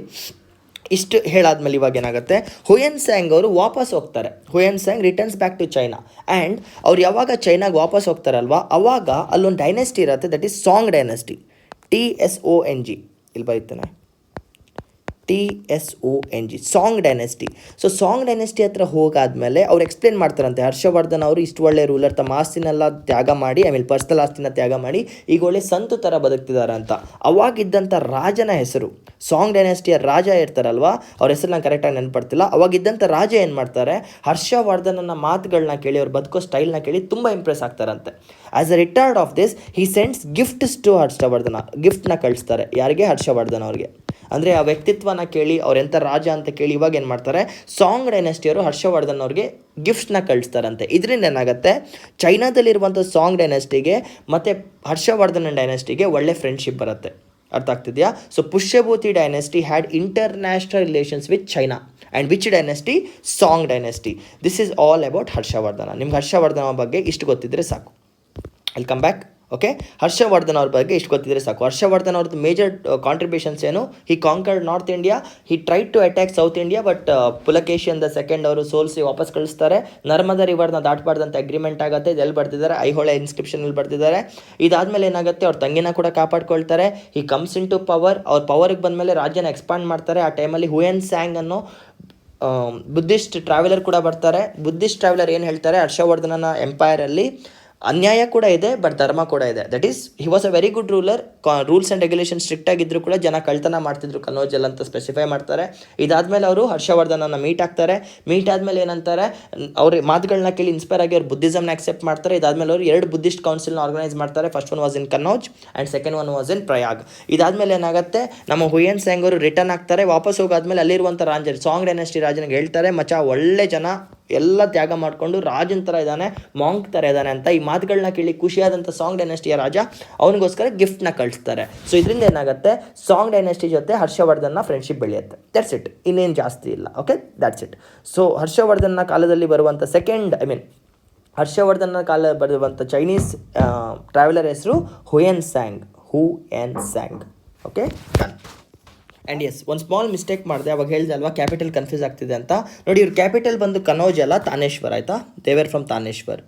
ಇಷ್ಟು ಹೇಳಾದ್ಮೇಲೆ ಇವಾಗ ಏನಾಗುತ್ತೆ, ಹುಯೆನ್ ಸ್ಯಾಂಗ್ ಅವರು ವಾಪಸ್ ಹೋಗ್ತಾರೆ. Hiuen Tsang returns back to China. And ಅವ್ರು ಯಾವಾಗ ಚೈನಾಗೆ ವಾಪಸ್ ಹೋಗ್ತಾರಲ್ವ, ಅವಾಗ ಅಲ್ಲೊಂದು ಡೈನೆಸ್ಟಿ ಇರುತ್ತೆ, that is Song dynasty. TSONG ಇಲ್ಲಿ ಬರೀತಾನೆ, TSONG, Song dynasty. So Song dynasty ಹತ್ರ ಹೋಗಾದ್ಮೇಲೆ ಅವ್ರು ಎಕ್ಸ್ಪ್ಲೇನ್ ಮಾಡ್ತಾರಂತೆ, ಹರ್ಷವರ್ಧನ್ ಅವರು ಇಷ್ಟು ಒಳ್ಳೆ ರೂಲರ್, ತಮ್ಮ ಆಸ್ತಿನೆಲ್ಲ ತ್ಯಾಗ ಮಾಡಿ, ಆಮೇಲೆ ಪರ್ಸನಲ್ ಆಸ್ತಿನ ತ್ಯಾಗ ಮಾಡಿ ಈಗ ಒಳ್ಳೆ ಸಂತು ಥರ ಬದುಕ್ತಿದ್ದಾರೆ ಅಂತ. ಅವಾಗಿದ್ದಂಥ ರಾಜನ ಹೆಸರು, ಸಾಂಗ್ ಡೈನೆಸ್ಟಿಯ ರಾಜ ಇರ್ತಾರಲ್ವ, ಅವ್ರ ಹೆಸರು ನಾನು ಕರೆಕ್ಟಾಗಿ ನೆನಪಡ್ತಿಲ್ಲ, ಅವಾಗಿದ್ದಂಥ ರಾಜ ಏನು ಮಾಡ್ತಾರೆ, ಹರ್ಷವರ್ಧನನ ಮಾತುಗಳನ್ನ ಕೇಳಿ, ಅವ್ರು ಬದುಕೋ ಸ್ಟೈಲ್ನ ಕೇಳಿ ತುಂಬ ಇಂಪ್ರೆಸ್ ಆಗ್ತಾರಂತೆ. As a reward of this he sends gifts to Harshavardhana. ಗಿಫ್ಟ್ನ ಕಳಿಸ್ತಾರೆ ಯಾರಿಗೆ, ಹರ್ಷವರ್ಧನ್ ಅವ್ರಿಗೆ. ಅಂದರೆ ಆ ವ್ಯಕ್ತಿತ್ವನ ಕೇಳಿ, ಅವ್ರೆಂಥ ರಾಜ ಅಂತ ಕೇಳಿ ಇವಾಗ ಏನು ಮಾಡ್ತಾರೆ, ಸಾಂಗ್ ಡೈನೆಸ್ಟಿಯವರು ಹರ್ಷವರ್ಧನ್ ಅವ್ರಿಗೆ ಗಿಫ್ಟ್ಸ್ನ ಕಳಿಸ್ತಾರಂತೆ. ಇದರಿಂದ ಏನಾಗುತ್ತೆ, ಚೈನಾದಲ್ಲಿರುವಂಥ ಸಾಂಗ್ ಡೈನೆಸ್ಟಿಗೆ ಮತ್ತು ಹರ್ಷವರ್ಧನ್ ಡೈನೆಸ್ಟಿಗೆ ಒಳ್ಳೆ ಫ್ರೆಂಡ್ಶಿಪ್ ಬರುತ್ತೆ. ಅರ್ಥ ಆಗ್ತಿದೆಯಾ? So Pushyabhuti dynasty had international relations with China. And which dynasty? Song dynasty. This is all about Harshavardhana. ನಿಮ್ಗೆ ಹರ್ಷವರ್ಧನ ಬಗ್ಗೆ ಇಷ್ಟು ಗೊತ್ತಿದ್ದರೆ ಸಾಕು. I'll come back. Okay, Harshavardhan ಅವ್ರ ಬಗ್ಗೆ ಇಷ್ಟು ಗೊತ್ತಿದ್ರೆ ಸಾಕು. ಹರ್ಷವರ್ಧನ್ ಅವ್ರದ್ದು ಮೇಜರ್ ಕಾಂಟ್ರಿಬ್ಯೂಷನ್ಸ್ ಏನು? He conquered north India, he tried to attack south India, but Pulakeshin the second ಅವರು ಸೋಲಿಸಿ ವಾಪಸ್ ಕಳಿಸ್ತಾರೆ. ನರ್ಮದಾ ರಿವರ್ನ ದಾಟಬಾರ್ದಂತ ಅಗ್ರಿಮೆಂಟ್ ಆಗುತ್ತೆ, ಇದೆಲ್ಲಿ ಬರ್ತಿದ್ದಾರೆ, ಐಹೊಳೆ ಇನ್ಸ್ಕ್ರಿಪ್ಷನಲ್ಲಿ ಬರ್ತಿದ್ದಾರೆ. ಇದಾದಮೇಲೆ ಏನಾಗುತ್ತೆ, ಅವ್ರ ತಂಗಿನ ಕೂಡ ಕಾಪಾಡ್ಕೊಳ್ತಾರೆ. He comes into power. ಅವ್ರ ಪವರ್ಗೆ ಬಂದಮೇಲೆ ರಾಜ್ಯನ ಎಕ್ಸ್ಪಾಂಡ್ ಮಾಡ್ತಾರೆ. ಆ ಟೈಮಲ್ಲಿ ಹುಯೆನ್ ಸ್ಯಾಂಗ್ ಅನ್ನೋ ಬುದ್ಧಿಸ್ಟ್ ಟ್ರಾವೆಲರ್ ಕೂಡ ಬರ್ತಾರೆ. ಬುದ್ಧಿಸ್ಟ್ ಟ್ರಾವೆಲರ್ ಏನು ಹೇಳ್ತಾರೆ, ಹರ್ಷವರ್ಧನನ ಎಂಪೈರಲ್ಲಿ ಅನ್ಯಾಯ ಕೂಡ ಇದೆ, ಬಟ್ ಧರ್ಮ ಕೂಡ ಇದೆ. That is he was a very good ruler. Rules and regulation strict ಆಗಿದ್ರು ಕೂಡ ಜನ ಕಳ್ತನ ಮಾಡ್ತಿದ್ರು ಕನೋಜಲ್ಲಿ ಅಂತ ಸ್ಪೆಸಿಫೈ ಮಾಡ್ತಾರೆ. ಇದಾದಮೇಲೆ ಅವರು ಹರ್ಷವರ್ಧನನ ಮೀಟ್ ಆಗ್ತಾರೆ. ಮೀಟ್ ಆದಮೇಲೆ ಏನಂತಾರೆ, ಅವ್ರ ಮಾತುಗಳನ್ನ ಕೇಳಿ ಇನ್ಸ್ಪೈರ್ ಆಗಿ ಅವ್ರು ಬುದ್ಧಿಸಮ್ನ ಆಕ್ಸೆಪ್ಟ್ ಮಾಡ್ತಾರೆ. ಇದಾದಮೇಲೆ ಅವರು 2 ಬುದ್ಧಿಸ್ಟ್ ಕೌನ್ಸಿಲ್ನ ಆರ್ಗನೈಸ್ ಮಾಡ್ತಾರೆ. First one was in Kannauj and second one was in Prayag. ಇದಾದಮೇಲೆ ಏನಾಗುತ್ತೆ, ನಮ್ಮ ಹುಯೆನ್ ಸ್ಯಾಂಗ್ ಅವರು ರಿಟರ್ನ್ ಆಗ್ತಾರೆ. ವಾಪಸ್ ಹೋಗಾದ್ಮೇಲೆ ಅಲ್ಲಿರುವಂಥ ರಾಜರು, ಸಾಂಗ್ ಡೈನೆಸ್ಟಿ ರಾಜನಿಗೆ ಹೇಳ್ತಾರೆ, ಮಚ್ಚ ಒಳ್ಳೆ ಜನ, ಎಲ್ಲ ತ್ಯಾಗ ಮಾಡಿಕೊಂಡು ರಾಜನ ಥರ ಇದ್ದಾನೆ, ಮಾಂಕ್ ಥರ ಇದ್ದಾನೆ ಅಂತ. ಈ ಮಾತುಗಳನ್ನ ಕೇಳಿ ಖುಷಿಯಾದಂಥ ಸಾಂಗ್ ಡೈನೆಸ್ಟಿಯ ರಾಜ ಅವನಿಗೋಸ್ಕರ ಗಿಫ್ಟ್ನ ಕಳಿಸ್ತಾರೆ. ಸೊ ಇದರಿಂದ ಏನಾಗುತ್ತೆ, ಸಾಂಗ್ ಡೈನೆಸ್ಟಿ ಜೊತೆ ಹರ್ಷವರ್ಧನ್ನ ಫ್ರೆಂಡ್ಶಿಪ್ ಬೆಳೆಯುತ್ತೆ. ದಟ್ಸ್ ಇಟ್, ಇನ್ನೇನು ಜಾಸ್ತಿ ಇಲ್ಲ. Okay, that's it. ಸೊ ಹರ್ಷವರ್ಧನ್ನ ಕಾಲದಲ್ಲಿ ಬರುವಂಥ ಹರ್ಷವರ್ಧನ ಕಾಲ ಬರುವಂಥ ಚೈನೀಸ್ ಟ್ರಾವೆಲರ್ ಹೆಸರು Hiuen Tsang. Okay, done. And yes, ಒಂದು ಸ್ಮಾಲ್ ಮಿಸ್ಟೇಕ್ ಮಾಡಿದೆ, ಅವಾಗ ಹೇಳಿದೆ ಅಲ್ವಾ ಕ್ಯಾಪಿಟಲ್ ಕನ್ಫ್ಯೂಸ್ ಆಗ್ತಿದೆ ಅಂತ. ನೋಡಿ, ಇವ್ರ ಕ್ಯಾಪಿಟಲ್ ಬಂದು ಕನೌಜ್ ಅಲ್ಲ, ತಾನೇಶ್ವರ. ಆಯಿತಾ, ದೇವರ್ ಫ್ರಮ್ ತಾನೇಶ್ವರ್.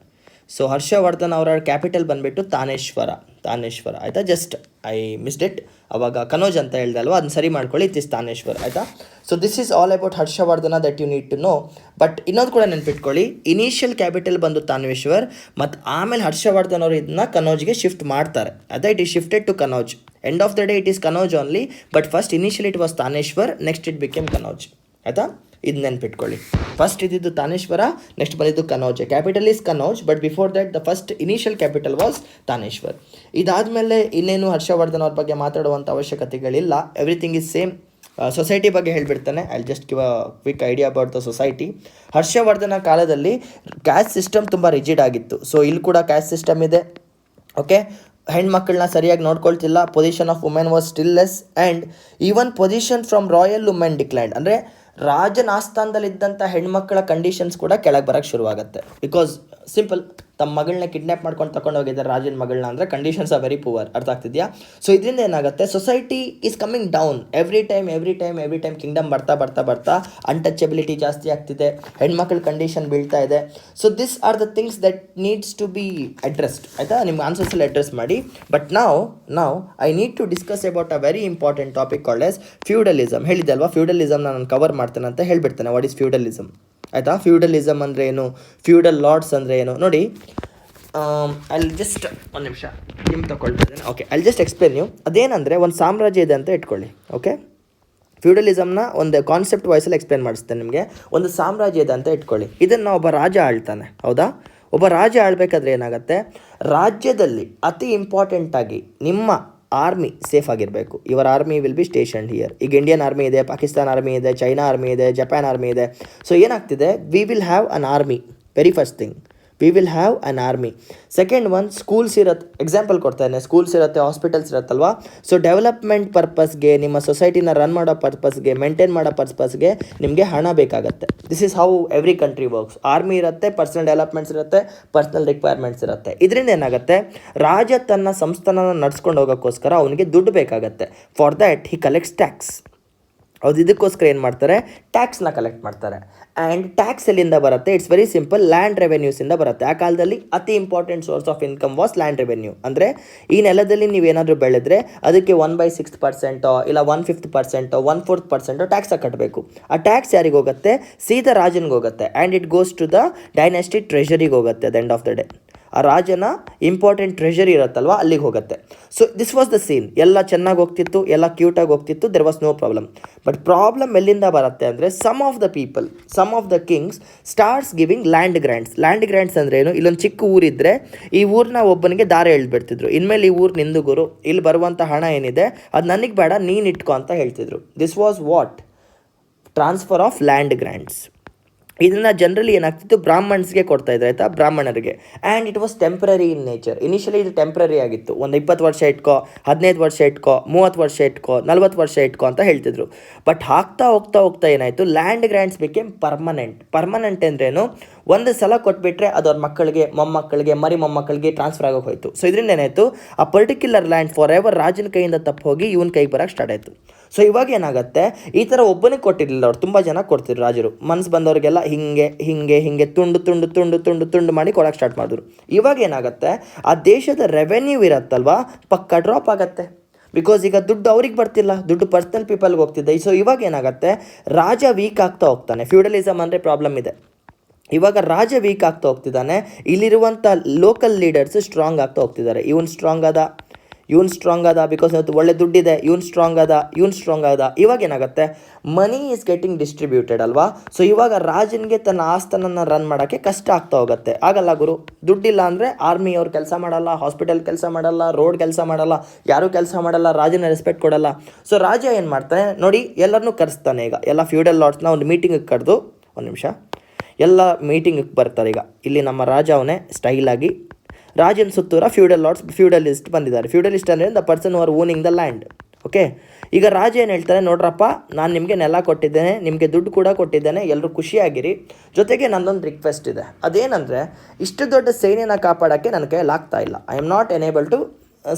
ಸೊ ಹರ್ಷವರ್ಧನ್ ಅವರ ಕ್ಯಾಪಿಟಲ್ ಬಂದುಬಿಟ್ಟು ತಾನೇಶ್ವರ. ಆಯಿತಾ, ಜಸ್ಟ್ ಐ ಮಿಸ್ಡ್ ಇಟ್. ಅವಾಗ ಕನೌಜ್ ಅಂತ ಹೇಳ್ದೆ ಅಲ್ವಾ, ಅದನ್ನ ಸರಿ ಮಾಡ್ಕೊಳ್ಳಿ, ಇಟ್ ಇಸ್ ತಾನೇಶ್ವರ್. ಆಯಿತಾ. So this is all about Harshavardhana that you need to know. But ಇನ್ನೊಂದು ಕೂಡ ನೆನ್ಪಿಟ್ಕೊಳ್ಳಿ, ಇನಿಷಿಯಲ್ ಕ್ಯಾಪಿಟಲ್ ಬಂದು ತಾನೇಶ್ವರ್, ಮತ್ತು ಆಮೇಲೆ ಹರ್ಷವರ್ಧನ್ ಅವರು ಇದನ್ನ ಕನೌಜ್ಗೆ ಶಿಫ್ಟ್ ಮಾಡ್ತಾರೆ. ಅದೇ it is shifted to Kannauj. End of the day it is Kannauj only, but first initial it was Thaneshwar, next it became Kannauj. ಆಯಿತಾ, ಇದು ನೆನ್ಪಿಟ್ಕೊಳ್ಳಿ. ಫಸ್ಟ್ ಇದ್ದಿದ್ದು ತಾನೇಶ್ವರ, ನೆಕ್ಸ್ಟ್ ಬಂದಿದ್ದು Kannauj. Capital is Kannauj, but before that the first initial capital was Thaneshwar. ಇದಾದಮೇಲೆ ಇನ್ನೇನು ಹರ್ಷವರ್ಧನ್ ಅವ್ರ ಬಗ್ಗೆ ಮಾತಾಡುವಂಥ ಅವಶ್ಯಕತೆಗಳಿಲ್ಲ. Everything is same. ಸೊಸೈಟಿ ಬಗ್ಗೆ ಹೇಳಿಬಿಡ್ತಾನೆ. I just give a quick idea about the society. Harshvardhan ಕಾಲದಲ್ಲಿ ಕ್ಯಾಸ್ಟ್ ಸಿಸ್ಟಮ್ ತುಂಬ ರಿಜಿಡ್ ಆಗಿತ್ತು. ಸೊ ಇಲ್ಲಿ ಕೂಡ ಕ್ಯಾಸ್ಟ್ ಸಿಸ್ಟಮ್ ಇದೆ. ಓಕೆ, ಹೆಣ್ಮಕ್ಳನ್ನ ಸರಿಯಾಗಿ ನೋಡ್ಕೊಳ್ತಿಲ್ಲ. Position of women was still less, and even position from royal women declined. ಅಂದರೆ ರಾಜನ ಆಸ್ಥಾನದಲ್ಲಿದ್ದಂಥ ಹೆಣ್ಮಕ್ಳ ಕಂಡೀಷನ್ಸ್ ಕೂಡ ಕೆಳಗೆ ಬರೋಕ್ಕೆ ಶುರುವಾಗುತ್ತೆ. ಬಿಕಾಸ್ ಸಿಂಪಲ್, ತಮ್ಮ ಮಗಳನ್ನ ಕಿಡ್ನ್ಯಾಪ್ ಮಾಡ್ಕೊಂಡು ತಗೊಂಡು ಹೋಗಿದ್ದಾರೆ ರಾಜನ ಮಗಳನ್ನ, ಅಂದರೆ ಕಂಡೀಷನ್ಸ್ ಆರ್ ವೆರಿ ಪುವರ್. ಅರ್ಥ ಆಗ್ತಿದೆಯಾ? ಸೊ ಇದರಿಂದ ಏನಾಗುತ್ತೆ, society is coming down every time. Kingdom ಬರ್ತಾ ಅನ್ಟಚಬಿಲಿಟಿ ಜಾಸ್ತಿ ಆಗ್ತಿದೆ, ಹೆಣ್ಮಕ್ಳ ಕಂಡೀಷನ್ ಬೀಳ್ತಾ ಇದೆ. So this are the things that needs to be addressed. ಆಯಿತಾ, ನಿಮ್ಮ ಆನ್ಸರ್ಸಲ್ಲಿ ಅಡ್ರೆಸ್ ಮಾಡಿ. ಬಟ್ ನಾವು I need to discuss about a very important topic called as feudalism. ಹೇಳಿದೆ ಅಲ್ವಾ, ಫ್ಯೂಡಲಿಸಮ್ನ ನಾನು ಕವರ್ ಮಾಡ್ತೇನೆ ಅಂತ ಹೇಳ್ಬಿಡ್ತೇನೆ. What is feudalism? ಆಯಿತಾ, ಫ್ಯೂಡಲಿಸಮ್ ಅಂದರೆ ಏನು, ಫ್ಯೂಡಲ್ ಲಾರ್ಡ್ಸ್ ಅಂದರೆ ಏನು ನೋಡಿ. ಅಲ್ಲಿ ಜಸ್ಟ್ ಒಂದು ನಿಮಿಷ ನಿಮ್ಗೆ ತಗೊಳ್ತಿದ್ದೇನೆ. ಓಕೆ, ಅಲ್ಲಿ ಜಸ್ಟ್ ಎಕ್ಸ್ಪ್ಲೇನ್ ಯು. ಅದೇನಂದರೆ, ಒಂದು ಸಾಮ್ರಾಜ್ಯ ಇದೆ ಅಂತ ಇಟ್ಕೊಳ್ಳಿ. ಓಕೆ, ಫ್ಯೂಡಲಿಸಮ್ನ ಒಂದು ಕಾನ್ಸೆಪ್ಟ್ ವಾಯ್ಸಲ್ಲಿ ಎಕ್ಸ್ಪ್ಲೇನ್ ಮಾಡಿಸ್ತೇನೆ ನಿಮಗೆ. ಒಂದು ಸಾಮ್ರಾಜ್ಯ ಇದೆ ಅಂತ ಇಟ್ಕೊಳ್ಳಿ. ಇದನ್ನು ಒಬ್ಬ ರಾಜ ಆಳ್ತಾನೆ, ಹೌದಾ? ಒಬ್ಬ ರಾಜ ಆಳ್ಬೇಕಾದ್ರೆ ಏನಾಗುತ್ತೆ, ರಾಜ್ಯದಲ್ಲಿ ಅತಿ ಇಂಪಾರ್ಟೆಂಟಾಗಿ ನಿಮ್ಮ ಆರ್ಮಿ ಸೇಫ್ ಆಗಿರಬೇಕು. Your army will be stationed here. ಈಗ ಇಂಡಿಯನ್ ಆರ್ಮಿ ಇದೆ, ಪಾಕಿಸ್ತಾನ್ ಆರ್ಮಿ ಇದೆ, ಚೈನಾ ಆರ್ಮಿ ಇದೆ, ಜಪಾನ್ ಆರ್ಮಿ ಇದೆ. ಸೊ ಏನಾಗ್ತಿದೆ, we will have an army. Very first thing, we will have an army. Second one, schools ಇರುತ್ತೆ. Example ಕೊಡ್ತಾನೆ, schools ಇರುತ್ತೆ, hospitals ಇರುತ್ತಲ್ವಾ. ಸೊ ಡೆವಲಪ್ಮೆಂಟ್ ಪರ್ಪಸ್ಗೆ, ನಿಮ್ಮ ಸೊಸೈಟಿನ ರನ್ ಮಾಡೋ ಪರ್ಪಸ್ಗೆ, ಮೇಂಟೈನ್ ಮಾಡೋ ಪರ್ಪಸ್ಗೆ ನಿಮಗೆ ಹಣ ಬೇಕಾಗುತ್ತೆ. This is how every country works. Army ಇರುತ್ತೆ, ಪರ್ಸನಲ್ ಡೆವಲಪ್ಮೆಂಟ್ಸ್ ಇರುತ್ತೆ, ಪರ್ಸನಲ್ ರಿಕ್ವೈರ್ಮೆಂಟ್ಸ್ ಇರುತ್ತೆ. ಇದರಿಂದ ಏನಾಗುತ್ತೆ, ರಾಜ ತನ್ನ ಸಂಸ್ಥಾನ ನಡ್ಸ್ಕೊಂಡು ಹೋಗೋಕ್ಕೋಸ್ಕರ ಅವನಿಗೆ ದುಡ್ಡು ಬೇಕಾಗತ್ತೆ. For that he collects tax. ಹೌದು, ಇದಕ್ಕೋಸ್ಕರ ಏನು ಮಾಡ್ತಾರೆ, ಟ್ಯಾಕ್ಸ್ನ ಕಲೆಕ್ಟ್ ಮಾಡ್ತಾರೆ. ಆ್ಯಂಡ್ ಟ್ಯಾಕ್ಸ್ ಎಲ್ಲಿಂದ ಬರುತ್ತೆ? ಇಟ್ಸ್ ವೆರಿ ಸಿಂಪಲ್, ಲ್ಯಾಂಡ್ ರೆವೆನ್ಯೂಸಿಂದ ಬರುತ್ತೆ. ಆ ಕಾಲದಲ್ಲಿ ಅತಿ important source of income was land revenue. ಅಂದರೆ ಈ ನೆಲದಲ್ಲಿ ನೀವೇನಾದರೂ ಬೆಳೆದ್ರೆ ಅದಕ್ಕೆ 1/6% ಇಲ್ಲ 1/5%, 1/4% ಟ್ಯಾಕ್ಸ್ ಕಟ್ಟಬೇಕು. ಆ ಟ್ಯಾಕ್ಸ್ ಯಾರಿಗೆ ಹೋಗುತ್ತೆ? ಸೀದಾ ರಾಜನಿಗೆ ಹೋಗುತ್ತೆ. And it goes to the dynasty ಟ್ರೆಷರಿಗೆ ಹೋಗುತ್ತೆ at the end of the day. ಆ ರಾಜನ ಇಂಪಾರ್ಟೆಂಟ್ ಟ್ರೆಷರಿ ಇರುತ್ತಲ್ವ, ಅಲ್ಲಿಗೆ ಹೋಗುತ್ತೆ. So this was the scene. ಎಲ್ಲ ಚೆನ್ನಾಗಿ ಹೋಗ್ತಿತ್ತು, ಎಲ್ಲ ಕ್ಯೂಟಾಗಿ ಹೋಗ್ತಿತ್ತು, there was no problem. But problem ಎಲ್ಲಿಂದ ಬರುತ್ತೆ ಅಂದರೆ, some of the people, some of the kings starts giving land grants. Land grants ಅಂದರೆ ಏನು? ಇಲ್ಲೊಂದು ಚಿಕ್ಕ ಊರಿದ್ದರೆ ಈ ಊರನ್ನ ಒಬ್ಬನಿಗೆ ದಾರ ಹೇಳ್ಬಿಡ್ತಿದ್ರು. ಇನ್ಮೇಲೆ ಈ ಊರು ನಿಂದು ಗುರು, ಇಲ್ಲಿ ಬರುವಂಥ ಹಣ ಏನಿದೆ ಅದು ನನಗೆ ಬೇಡ, ನೀನು ಇಟ್ಕೊ ಅಂತ ಹೇಳ್ತಿದ್ರು. This was what? Transfer of land grants. ಇದನ್ನು ಜನರಲಿ ಏನಾಗ್ತಿತ್ತು, ಬ್ರಾಹ್ಮಣ್ಸ್ಗೆ ಕೊಡ್ತಾ ಇದ್ರು, ಆಯಿತಾ, ಬ್ರಾಹ್ಮಣರಿಗೆ. And it was temporary in nature. Initially ಇದು ಟೆಂಪ್ರರಿ ಆಗಿತ್ತು. ಒಂದು 20 ವರ್ಷ ಇಟ್ಕೋ, 15 ವರ್ಷ ಇಟ್ಕೋ, 30 ವರ್ಷ ಇಟ್ಕೋ, 40 ವರ್ಷ ಇಟ್ಕೋ ಅಂತ ಹೇಳ್ತಿದ್ರು. ಬಟ್ ಹೋಗ್ತಾ ಹೋಗ್ತಾ ಏನಾಯಿತು, land grants became permanent. Permanent ಅಂದ್ರೇನು? ಒಂದು ಸಲ ಕೊಟ್ಬಿಟ್ರೆ ಅದು ಅವ್ರ ಮಕ್ಕಳಿಗೆ, ಮೊಮ್ಮಕ್ಕಳಿಗೆ, ಮರಿ ಮೊಮ್ಮಕ್ಕಳಿಗೆ ಟ್ರಾನ್ಸ್ಫರ್ ಆಗೋಕೆ ಹೋಯಿತು. ಸೊ ಇದರಿಂದ ಏನಾಯಿತು, ಆ ಪರ್ಟಿಕ್ಯುಲರ್ ಲ್ಯಾಂಡ್ ಫಾರ್ ಎವರ್ ರಾಜನ ಕೈಯಿಂದ ತಪ್ಪು ಹೋಗಿ ಇವನ ಕೈಗೆ ಬರೋಕ್ಕೆ ಸ್ಟಾರ್ಟ್ ಆಯಿತು. ಸೊ ಇವಾಗ ಏನಾಗುತ್ತೆ, ಈ ಥರ ಒಬ್ಬನಿಗೆ ಕೊಟ್ಟಿರಲಿಲ್ಲ, ಅವ್ರು ತುಂಬ ಜನ ಕೊಡ್ತಿದ್ರು ರಾಜರು. ಮನ್ಸು ಬಂದವರಿಗೆಲ್ಲ ಹಿಂಗೆ ಹಿಂಗೆ ಹಿಂಗೆ ತುಂಡು ತುಂಡು ತುಂಡು ತುಂಡು ತುಂಡು ಮಾಡಿ ಕೊಡೋಕ್ಕೆ ಸ್ಟಾರ್ಟ್ ಮಾಡಿದ್ರು. ಇವಾಗ ಏನಾಗುತ್ತೆ, ಆ ದೇಶದ ರೆವೆನ್ಯೂ ಇರತ್ತಲ್ವ, ಪಕ್ಕ ಡ್ರಾಪ್ ಆಗುತ್ತೆ. ಬಿಕಾಸ್ ಈಗ ದುಡ್ಡು ಅವ್ರಿಗೆ ಬರ್ತಿಲ್ಲ, ದುಡ್ಡು ಪರ್ಸನಲ್ ಪೀಪಲ್ಗೆ ಹೋಗ್ತಿದ್ದೆ. ಸೊ ಇವಾಗ ಏನಾಗುತ್ತೆ, ರಾಜ ವೀಕ್ ಆಗ್ತಾ ಹೋಗ್ತಾನೆ. ಫ್ಯೂಡಲಿಸಮ್ ಅಂದರೆ ಪ್ರಾಬ್ಲಮ್ ಇದೆ. ಇವಾಗ ರಾಜ ವೀಕ್ ಆಗ್ತಾ ಹೋಗ್ತಿದ್ದಾನೆ, ಇಲ್ಲಿರುವಂಥ ಲೋಕಲ್ ಲೀಡರ್ಸ್ ಸ್ಟ್ರಾಂಗ್ ಆಗ್ತಾ ಹೋಗ್ತಿದ್ದಾರೆ. ಇವನು ಸ್ಟ್ರಾಂಗ್ ಆದ ಬಿಕಾಸ್ ಇವತ್ತು ಒಳ್ಳೆ ದುಡ್ಡಿದೆ, ಇವನು ಸ್ಟ್ರಾಂಗ್ ಆದ. ಇವಾಗ ಏನಾಗುತ್ತೆ, ಮನಿ ಈಸ್ ಗೆಟಿಂಗ್ ಡಿಸ್ಟ್ರಿಬ್ಯೂಟೆಡ್ ಅಲ್ವಾ. ಸೊ ಇವಾಗ ರಾಜನಿಗೆ ತನ್ನ ಆಸ್ತನನ್ನು ರನ್ ಮಾಡೋಕ್ಕೆ ಕಷ್ಟ ಆಗ್ತಾ ಹೋಗುತ್ತೆ. ಆಗಲ್ಲ ಗುರು, ದುಡ್ಡಿಲ್ಲ ಅಂದರೆ ಆರ್ಮಿ ಅವ್ರು ಕೆಲಸ ಮಾಡಲ್ಲ, ಹಾಸ್ಪಿಟಲ್ ಕೆಲಸ ಮಾಡಲ್ಲ, ರೋಡ್ ಕೆಲಸ ಮಾಡಲ್ಲ, ಯಾರೂ ಕೆಲಸ ಮಾಡಲ್ಲ, ರಾಜನ ರೆಸ್ಪೆಕ್ಟ್ ಕೊಡಲ್ಲ. ಸೊ ರಾಜ ಏನು ಮಾಡ್ತಾನೆ ನೋಡಿ, ಎಲ್ಲರನ್ನೂ ಕರೆಸ್ತಾನೆ. ಈಗ ಎಲ್ಲ ಫ್ಯೂಡಲ್ ಲಾರ್ಡ್ಸ್ನ ಒಂದು ಮೀಟಿಂಗಿಗೆ ಕರೆದು, ಒಂದು ನಿಮಿಷ, ಎಲ್ಲ ಮೀಟಿಂಗಿಗೆ ಬರ್ತಾರೆ. ಈಗ ಇಲ್ಲಿ ನಮ್ಮ ರಾಜ ಅವನೇ ಸ್ಟೈಲಾಗಿ, ರಾಜನ ಸುತ್ತೂರ ಫ್ಯೂಡಲಿಸ್ಟ್ ಬಂದಿದ್ದಾರೆ. ಫ್ಯೂಡಲಿಸ್ಟ್ ಅಂದರೆ ದ ಪರ್ಸನ್ ಹು R owning the land. Okay, ಈಗ ರಾಜ ಏನು ಹೇಳ್ತಾರೆ, ನೋಡ್ರಪ್ಪ, ನಾನು ನಿಮಗೆ ನೆಲ ಕೊಟ್ಟಿದ್ದೇನೆ, ನಿಮಗೆ ದುಡ್ಡು ಕೂಡ ಕೊಟ್ಟಿದ್ದೇನೆ, ಎಲ್ಲರೂ ಖುಷಿಯಾಗಿರಿ. ಜೊತೆಗೆ ನನ್ನೊಂದು ರಿಕ್ವೆಸ್ಟ್ ಇದೆ. ಅದೇನೆಂದರೆ, ಇಷ್ಟು ದೊಡ್ಡ ಸೇನೆಯನ್ನು ಕಾಪಾಡೋಕ್ಕೆ ನನ್ನ ಕೈಯಲ್ಲಿ ಆಗ್ತಾ ಇಲ್ಲ. I am not enable to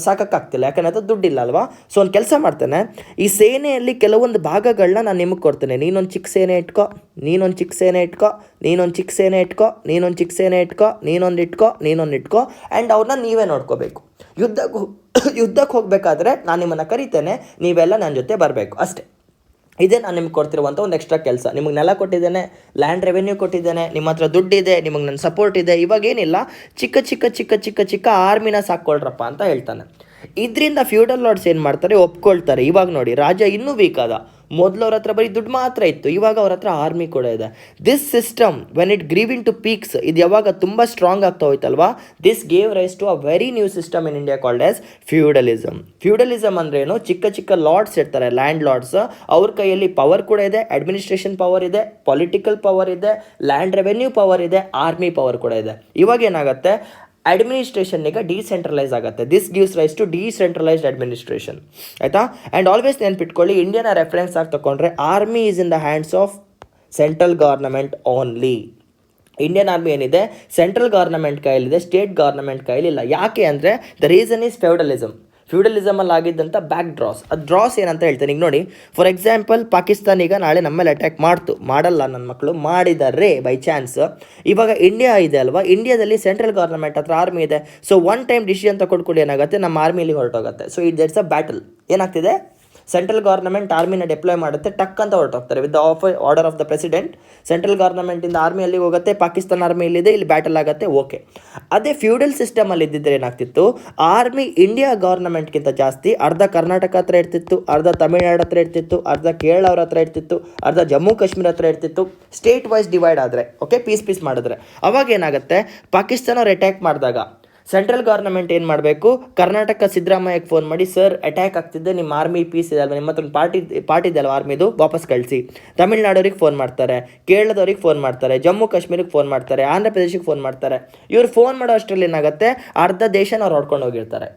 ಸಾಕಾಗ್ತಿಲ್ಲ, ಯಾಕಂದರೆ ಅದು ದುಡ್ಡಿಲ್ಲ ಅಲ್ವಾ. ಸೊ ಒಂದು ಕೆಲಸ ಮಾಡ್ತೇನೆ, ಈ ಸೇನೆಯಲ್ಲಿ ಕೆಲವೊಂದು ಭಾಗಗಳನ್ನ ನಾನು ನಿಮಗೆ ಕೊಡ್ತೇನೆ. ನೀನೊಂದು ಚಿಕ್ಕ ಸೇನೆ ಇಟ್ಕೋ, ನೀನೊಂದು ಚಿಕ್ಕ ಸೇನೆ ಇಟ್ಕೋ, ನೀನೊಂದು ಚಿಕ್ಕ ಸೇನೆ ಇಟ್ಕೋ, ನೀನೊಂದು ಚಿಕ್ಕ ಸೇನೆ ಇಟ್ಕೋ, ನೀನೊಂದು ಇಟ್ಕೋ. ಆ್ಯಂಡ್ ಅವ್ರನ್ನ ನೀವೇ ನೋಡ್ಕೋಬೇಕು. ಯುದ್ಧಕ್ಕೆ ಹೋಗಬೇಕಾದ್ರೆ ನಾನು ನಿಮ್ಮನ್ನು ಕರಿತೇನೆ, ನೀವೆಲ್ಲ ನನ್ನ ಜೊತೆ ಬರಬೇಕು ಅಷ್ಟೇ. ಇದೇ ನಾನು ನಿಮ್ಗೆ ಕೊಡ್ತಿರುವಂಥ ಒಂದು ಎಕ್ಸ್ಟ್ರಾ ಕೆಲಸ. ನಿಮಗೆ ನೆಲ ಕೊಟ್ಟಿದ್ದೇನೆ, ಲ್ಯಾಂಡ್ ರೆವೆನ್ಯೂ ಕೊಟ್ಟಿದ್ದೇನೆ, ನಿಮ್ಮ ಹತ್ರ ದುಡ್ಡಿದೆ, ನಿಮಗೆ ನನ್ನ ಸಪೋರ್ಟ್ ಇದೆ. ಇವಾಗೇನಿಲ್ಲ, ಚಿಕ್ಕ ಆರ್ಮಿನ ಸಾಕ್ಕೊಳ್ರಪ್ಪ ಅಂತ ಹೇಳ್ತಾನೆ. ಇದರಿಂದ ಫ್ಯೂಡಲ್ ಲಾರ್ಡ್ಸ್ ಏನು ಮಾಡ್ತಾರೆ, ಒಪ್ಕೊಳ್ತಾರೆ. ಇವಾಗ ನೋಡಿ, ರಾಜ ಇನ್ನೂ ವೀಕ್ ಆದ. ಮೊದಲು ಅವ್ರ ಹತ್ರ ಬರೀ ದುಡ್ಡು ಮಾತ್ರ ಇತ್ತು, ಇವಾಗ ಅವ್ರ ಹತ್ರ ಆರ್ಮಿ ಕೂಡ ಇದೆ. This system when it grieving to peaks, ಇದು ಯಾವಾಗ ತುಂಬ ಸ್ಟ್ರಾಂಗ್ ಆಗ್ತಾ ಹೋಯ್ತಲ್ವಾ, this gave rise to a very new system in India called as feudalism. Feudalism ಅಂದ್ರೆ ಏನು, ಚಿಕ್ಕ ಲಾರ್ಡ್ಸ್ ಇರ್ತಾರೆ, ಲ್ಯಾಂಡ್ ಲಾರ್ಡ್ಸ್. ಅವ್ರ ಕೈಯಲ್ಲಿ ಪವರ್ ಕೂಡ ಇದೆ, ಅಡ್ಮಿನಿಸ್ಟ್ರೇಷನ್ ಪವರ್ ಇದೆ, ಪೊಲಿಟಿಕಲ್ ಪವರ್ ಇದೆ, ಲ್ಯಾಂಡ್ ರೆವೆನ್ಯೂ ಪವರ್ ಇದೆ, ಆರ್ಮಿ ಪವರ್ ಕೂಡ ಇದೆ. ಇವಾಗ ಏನಾಗುತ್ತೆ, ಅಡ್ಮಿನಿಸ್ಟ್ರೇಷನ್ ಈಗ ಡಿಸೆಂಟ್ರಲೈಸ್ ಆಗುತ್ತೆ. This gives rise to decentralised administration, ಆಯಿತಾ. ಆ್ಯಂಡ್ ಆಲ್ವೇಸ್ ನೆನ್ಪಿಟ್ಕೊಳ್ಳಿ, ಇಂಡಿಯಾನ ರೆಫರೆನ್ಸ್ ಆಗಿ ತಗೊಂಡ್ರೆ army is in the hands of central government only. Indian army ಏನಿದೆ ಸೆಂಟ್ರಲ್ ಗವರ್ನಮೆಂಟ್ ಕೈಲಿದೆ, ಸ್ಟೇಟ್ ಗವರ್ನಮೆಂಟ್ ಕೈಲಿಲ್ಲ. ಯಾಕೆ ಅಂದರೆ ದ ರೀಸನ್ ಈಸ್ ಫ್ಯೂಡಲಿಸಮಲ್ಲಿ ಆಗಿದ್ದಂಥ ಬ್ಯಾಕ್ ಡ್ರಾಸ್. ಅದು ಡ್ರಾಸ್ ಏನಂತ ಹೇಳ್ತೇನೆ. ಈಗ ನೋಡಿ, ಫಾರ್ ಎಕ್ಸಾಂಪಲ್, ಪಾಕಿಸ್ತಾನ ಈಗ ನಾಳೆ ನಮ್ಮ ಮೇಲೆ ಅಟ್ಯಾಕ್ ಮಾಡಲ್ಲ ನನ್ನ ಮಕ್ಕಳು, ಮಾಡಿದ್ದಾರೆ ಬೈ ಚಾನ್ಸ್. ಇವಾಗ ಇಂಡಿಯಾ ಇದೆ ಅಲ್ವಾ, ಇಂಡಿಯಾದಲ್ಲಿ ಸೆಂಟ್ರಲ್ ಗವರ್ನಮೆಂಟ್ ಹತ್ರ ಆರ್ಮಿ ಇದೆ. ಸೊ ಒನ್ ಟೈಮ್ ಡಿಸಿಷನ್ ತಗೊಂಡ್ಕೊಂಡು ಏನಾಗುತ್ತೆ, ನಮ್ಮ ಆರ್ಮಿಲಿ ಹೊರಟೋಗುತ್ತೆ. So it's a battle. ಏನಾಗ್ತಿದೆ, ಸೆಂಟ್ರಲ್ ಗವರ್ನಮೆಂಟ್ ಆರ್ಮಿನ ಡಿಪ್ಲಾಯ್ ಮಾಡುತ್ತೆ, ಟಕ್ ಅಂತ ಹೊರಟೋಗ್ತಾರೆ with the order of the president. Central ಗವರ್ನಮೆಂಟಿಂದ ಆರ್ಮಿ ಅಲ್ಲಿಗೆ ಹೋಗುತ್ತೆ, ಪಾಕಿಸ್ತಾನ ಆರ್ಮಿ ಇಲ್ಲಿದೆ, ಇಲ್ಲಿ ಬ್ಯಾಟಲ್ ಆಗುತ್ತೆ, ಓಕೆ. ಅದೇ ಫ್ಯೂಡಲ್ ಸಿಸ್ಟಮಲ್ಲಿ ಇದ್ದಿದ್ರೆ ಏನಾಗ್ತಿತ್ತು, ಆರ್ಮಿ ಇಂಡಿಯಾ ಗವರ್ನಮೆಂಟ್ಗಿಂತ ಜಾಸ್ತಿ ಅರ್ಧ ಕರ್ನಾಟಕ ಹತ್ರ ಇರ್ತಿತ್ತು, ಅರ್ಧ ತಮಿಳ್ನಾಡು ಹತ್ರ ಇರ್ತಿತ್ತು, ಅರ್ಧ ಕೇರಳ ಅವ್ರ ಹತ್ರ ಇರ್ತಿತ್ತು, ಅರ್ಧ ಜಮ್ಮು ಕಾಶ್ಮೀರ ಹತ್ರ ಇರ್ತಿತ್ತು. ಸ್ಟೇಟ್ ವೈಸ್ ಡಿವೈಡ್ ಆದರೆ, ಓಕೆ, ಪೀಸ್ ಮಾಡಿದ್ರೆ ಅವಾಗ ಏನಾಗುತ್ತೆ, ಪಾಕಿಸ್ತಾನ ಅವ್ರು ಅಟ್ಯಾಕ್ ಮಾಡಿದಾಗ ಸೆಂಟ್ರಲ್ ಗವರ್ನಮೆಂಟ್ ಏನು ಮಾಡಬೇಕು, ಕರ್ನಾಟಕ ಸಿದ್ದರಾಮಯ್ಯಗೆ ಫೋನ್ ಮಾಡಿ, ಸರ್ ಅಟ್ಯಾಕ್ ಆಗ್ತಿದ್ದೆ, ನಿಮ್ಮ ಆರ್ಮಿ ಪೀಸ್ ಇದೆ ಅಲ್ವಾ, ನಿಮ್ಮ ಹತ್ರ ಒಂದು ಪಾರ್ಟಿ ಇದೆ ಅಲ್ವಾ ಆರ್ಮಿದು, ವಾಪಸ್ ಕಳಿಸಿ. ತಮಿಳ್ನಾಡವ್ರಿಗೆ ಫೋನ್ ಮಾಡ್ತಾರೆ, ಕೇರಳದವ್ರಿಗೆ ಫೋನ್ ಮಾಡ್ತಾರೆ, ಜಮ್ಮು ಕಾಶ್ಮೀರಿಗೆ ಫೋನ್ ಮಾಡ್ತಾರೆ, ಆಂಧ್ರ ಪ್ರದೇಶಕ್ಕೆ ಫೋನ್ ಮಾಡ್ತಾರೆ. ಇವ್ರು ಫೋನ್ ಮಾಡೋ ಅಷ್ಟರಲ್ಲಿ ಏನಾಗುತ್ತೆ, ಅರ್ಧ ದೇಶನ ಅವ್ರು ಹೊಡ್ಕೊಂಡು ಹೋಗಿರ್ತಾರೆ.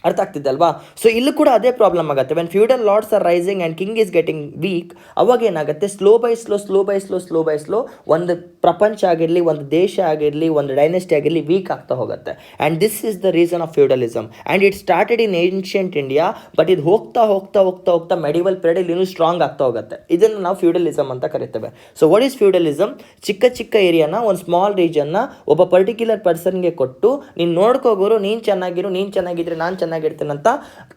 ಅರ್ಥ ಆಗ್ತಿದೆ ಅಲ್ವಾ? ಸೊ ಇಲ್ಲೂ ಕೂಡ ಅದೇ ಪ್ರಾಬ್ಲಮ್ ಆಗುತ್ತೆ. When feudal lords are rising and king is getting weak, ಅವಾಗ ಏನಾಗುತ್ತೆ, ಸ್ಲೋ ಬೈ ಸ್ಲೋ ಒಂದು ಪ್ರಪಂಚ ಆಗಿರಲಿ, ಒಂದು ದೇಶ ಆಗಿರಲಿ, ಒಂದು ಡೈನೆಸ್ಟಿ ಆಗಿರಲಿ ವೀಕ್ ಆಗ್ತಾ ಹೋಗುತ್ತೆ. And this is the reason of feudalism. And it started in ancient India, but ಇದು ಹೋಗ್ತಾ ಮೆಡಿವಲ್ ಪೀರಿಯಡ್ ಇನ್ನೂ ಸ್ಟ್ರಾಂಗ್ ಆಗ್ತಾ ಹೋಗುತ್ತೆ. ಇದನ್ನು ನಾವು ಫ್ಯೂಡಲಿಸಮ್ ಅಂತ ಕರಿತೇವೆ. So what is feudalism? ಚಿಕ್ಕ ಏರಿಯಾನ, ಒಂದು ಸ್ಮಾಲ್ ರೀಜನ್ನ ಒಬ್ಬ ಪರ್ಟಿಕ್ಯುಲರ್ ಪರ್ಸನ್ಗೆ ಕೊಟ್ಟು, ನೀನು ನೋಡ್ಕೋಗೋರು, ನೀನು ಚೆನ್ನಾಗಿದ್ರೆ ನಾನು ಚೆನ್ನಾಗಿರ್ತೇನೆ ಅಂತ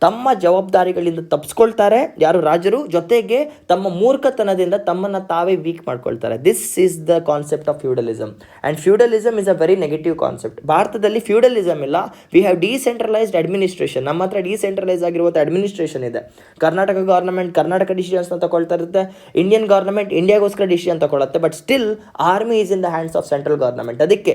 ತಮ್ಮ ಜವಾಬ್ದಾರಿಗಳಿಂದ ತಪ್ಪಿಸ್ಕೊಳ್ತಾರೆ ಯಾರು ರಾಜರು, ಜೊತೆಗೆ ತಮ್ಮ ಮೂರ್ಖತನದಿಂದ ತಮ್ಮನ್ನು ತಾವೇ ವೀಕ್ ಮಾಡ್ಕೊಳ್ತಾರೆ. This is the concept of feudalism. And feudalism is a very negative concept. ಭಾರತದಲ್ಲಿ ಫ್ಯೂಡಲಿಸಮ್ ಇಲ್ಲ, ವಿ ಹ್ಯಾವ್ ಡಿಸೆಂಟ್ರಲೈಸ್ಡ್ ಅಡ್ಮಿನಿಸ್ಟ್ರೇಷನ್. ನಮ್ಮ ಹತ್ರ ಡಿಸೆಂಟ್ರಲೈಸ್ ಆಗಿರುವಂಥ ಅಡ್ಮಿನಿಸ್ಟ್ರೇಷನ್ ಇದೆ. ಕರ್ನಾಟಕ ಗೌರ್ಮೆಂಟ್ ಕರ್ನಾಟಕ ಡಿಸಿಷನ್ಸ್ನ ತಗೊಳ್ತಾ ಇರುತ್ತೆ, ಇಂಡಿಯನ್ ಗೌರ್ಮೆಂಟ್ ಇಂಡಿಯಾಗೋಸ್ಕರ ಡಿಸಿಷನ್ ತಗೊಳುತ್ತೆ, but still army is in the hands of central government. ಅದಕ್ಕೆ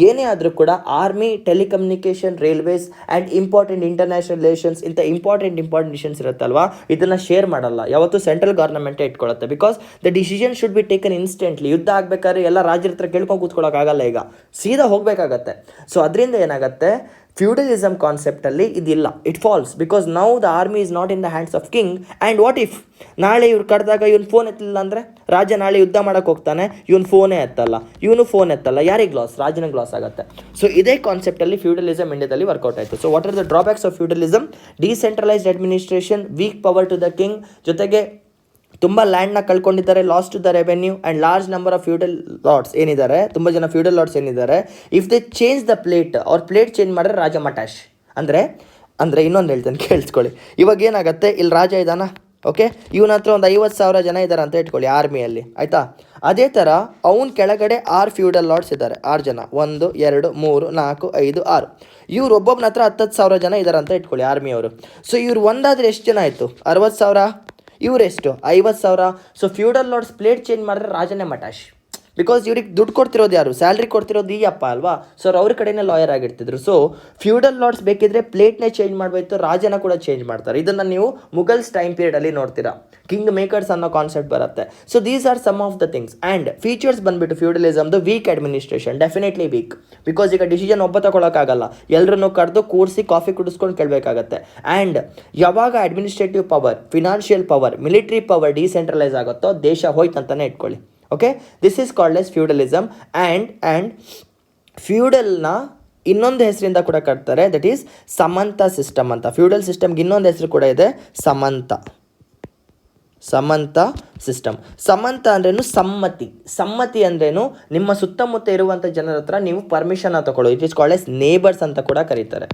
ಏನೇ ಆದರೂ ಕೂಡ army, telecommunication, railways and important international relations, ಇಂಥ ಇಂಪಾರ್ಟೆಂಟ್ ಡಿಸಿಷನ್ಸ್ ಇರುತ್ತಲ್ವಾ, ಇದನ್ನು ಶೇರ್ ಮಾಡಲ್ಲ, ಯಾವತ್ತೂ ಸೆಂಟ್ರಲ್ ಗೌರ್ಮೆಂಟೇ ಇಟ್ಕೊಳ್ಳುತ್ತೆ. Because the decision should be taken instantly. ಯುದ್ಧ ಆಗಬೇಕಾದ್ರೆ ಎಲ್ಲ ರಾಜ್ಯರ ಹತ್ರ ಕೇಳ್ಕೊಂಡು ಕೂತ್ಕೊಳ್ಳೋಕ್ಕಾಗಲ್ಲ, ಈಗ ಸೀದಾ ಹೋಗಬೇಕಾಗತ್ತೆ. ಸೊ ಅದರಿಂದ ಏನಾಗುತ್ತೆ, ಫ್ಯೂಡಲಿಸಮ್ ಕಾನ್ಸೆಪ್ಟಲ್ಲಿ ಇದಿಲ್ಲ, it falls. Because now the army is not in the hands of king. And what if ನಾಳೆ ಇವ್ರು ಕರೆದಾಗ ಇವನು ಫೋನ್ ಎತ್ತಲಿಲ್ಲ ಅಂದರೆ, ರಾಜ ನಾಳೆ ಯುದ್ಧ ಮಾಡೋಕ್ಕೆ ಹೋಗ್ತಾನೆ, ಇವನು ಫೋನೇ ಎತ್ತಲ್ಲ, ಇವನು ಫೋನ್ ಎತ್ತಲ್ಲ, ಯಾರಿಗೆ ಲಾಸ್? ರಾಜನಿಗೆ ಲಾಸ್ ಆಗುತ್ತೆ. ಸೊ ಇದೇ ಕಾನ್ಸೆಪ್ಟಲ್ಲಿ ಫ್ಯೂಡಲಿಸಮ್ ಇಂಡಿಯಾದಲ್ಲಿ ವರ್ಕೌಟ್ ಆಯಿತು. So what are the drawbacks of feudalism? Decentralised administration, weak power to the king, ಜೊತೆಗೆ ತುಂಬ ಲ್ಯಾಂಡ್ನ ಕಳ್ಕೊಂಡಿದ್ದಾರೆ, loss to the revenue, and large number of feudal lords ಏನಿದ್ದಾರೆ, ತುಂಬ ಜನ ಫ್ಯೂಡಲ್ ಲಾರ್ಡ್ಸ್ ಏನಿದ್ದಾರೆ, if they change the plate, ಅವ್ರ plate change ಮಾಡಿದ್ರೆ ರಾಜ ಮಟಾಶ್. ಅಂದರೆ ಇನ್ನೊಂದು ಹೇಳ್ತೇನೆ ಕೇಳಿಸ್ಕೊಳ್ಳಿ. ಇವಾಗ ಏನಾಗುತ್ತೆ, ಇಲ್ಲಿ ರಾಜ ಇದ್ದಾನ, ಓಕೆ, ಇವನ ಹತ್ರ ಒಂದು 50,000 ಜನ ಇದ್ದಾರೆ ಅಂತ ಇಟ್ಕೊಳ್ಳಿ ಆರ್ಮಿಯಲ್ಲಿ, ಆಯಿತಾ? ಅದೇ ಥರ ಅವನ ಕೆಳಗಡೆ 6 ಫ್ಯೂಡಲ್ ಲಾರ್ಡ್ಸ್ ಇದ್ದಾರೆ, 6 ಜನ, 1 2 3 4 5 6. ಇವ್ರು ಒಬ್ಬೊಬ್ಬನ ಹತ್ರ 10,000 ಜನ ಇದ್ದಾರೆ ಅಂತ ಇಟ್ಕೊಳ್ಳಿ ಆರ್ಮಿಯವರು. ಸೊ ಇವ್ರು ಒಂದಾದರೆ ಎಷ್ಟು ಜನ ಆಯಿತು? 60,000. ಇವರೆಷ್ಟು? 50,000. So feudal lords plate change ಮಾಡಿದ್ರೆ ರಾಜನೇ ಮಟಾಶ್. ಬಿಕಾಸ್ ಇವ್ರಿಗೆ ದುಡ್ಡು ಕೊಡ್ತಿರೋದು ಯಾರು? ಸ್ಯಾಲ್ರಿ ಕೊಡ್ತಿರೋದು ಈ ಅಪ್ಪ ಅಲ್ವಾ? ಸೊ ಅವ್ರ ಕಡೆನೇ ಲಾಯರ್ ಆಗಿರ್ತಿದ್ರು. ಸೊ ಫ್ಯೂಡಲ್ ಲಾರ್ಡ್ಸ್ ಬೇಕಿದ್ರೆ ಪ್ಲೇಟ್ನೇ ಚೇಂಜ್ ಮಾಡಬೇಕು, ರಾಜನ ಕೂಡ ಚೇಂಜ್ ಮಾಡ್ತಾರೆ. ಇದನ್ನು ನೀವು ಮುಗಲ್ಸ್ ಟೈಮ್ ಪೀರಿಯಡಲ್ಲಿ ನೋಡ್ತೀರಾ, ಕಿಂಗ್ ಮೇಕರ್ಸ್ ಅನ್ನೋ ಕಾನ್ಸೆಪ್ಟ್ ಬರುತ್ತೆ. So these are some of the things. And features ಬಂದುಬಿಟ್ಟು ಫ್ಯೂಡಲಿಸಮ್ದು weak administration, definitely weak. Because ಈಗ ಡಿಸಿಷನ್ ಒಬ್ಬ ತಗೊಳ್ಳೋಕ್ಕಾಗಲ್ಲ, ಎಲ್ಲರನ್ನೂ ಕರೆದು ಕೂರಿಸಿ ಕಾಫಿ ಕುಡಿಸ್ಕೊಂಡು ಕೇಳಬೇಕಾಗತ್ತೆ. ಆ್ಯಂಡ್ ಯಾವಾಗ administrative power, financial power, military power decentralise ಆಗುತ್ತೋ ದೇಶ ಹೋಯ್ತಂತಾನೆ ಇಟ್ಕೊಳ್ಳಿ. Okay, this is called as feudalism. And ಫ್ಯೂಡಲ್ನ ಇನ್ನೊಂದು ಹೆಸರಿಂದ ಕೂಡ ಕಟ್ತಾರೆ, ದಟ್ ಈಸ್ ಸಮಂತ ಸಿಸ್ಟಮ್ ಅಂತ. ಫ್ಯೂಡಲ್ ಸಿಸ್ಟಮ್ಗೆ ಇನ್ನೊಂದು ಹೆಸರು ಕೂಡ ಇದೆ, ಸಮಂತ ಸಿಸ್ಟಮ್. ಸಮಂತ ಅಂದ್ರೇನು? ಸಮ್ಮತಿ ಅಂದ್ರೇನು? ನಿಮ್ಮ ಸುತ್ತಮುತ್ತ ಇರುವಂಥ ಜನರ ಹತ್ರ ನೀವು ಪರ್ಮಿಷನ್ ತಗೊಳ್ಳೋ, it is called S neighbours ಅಂತ ಕೂಡ ಕರೀತಾರೆ.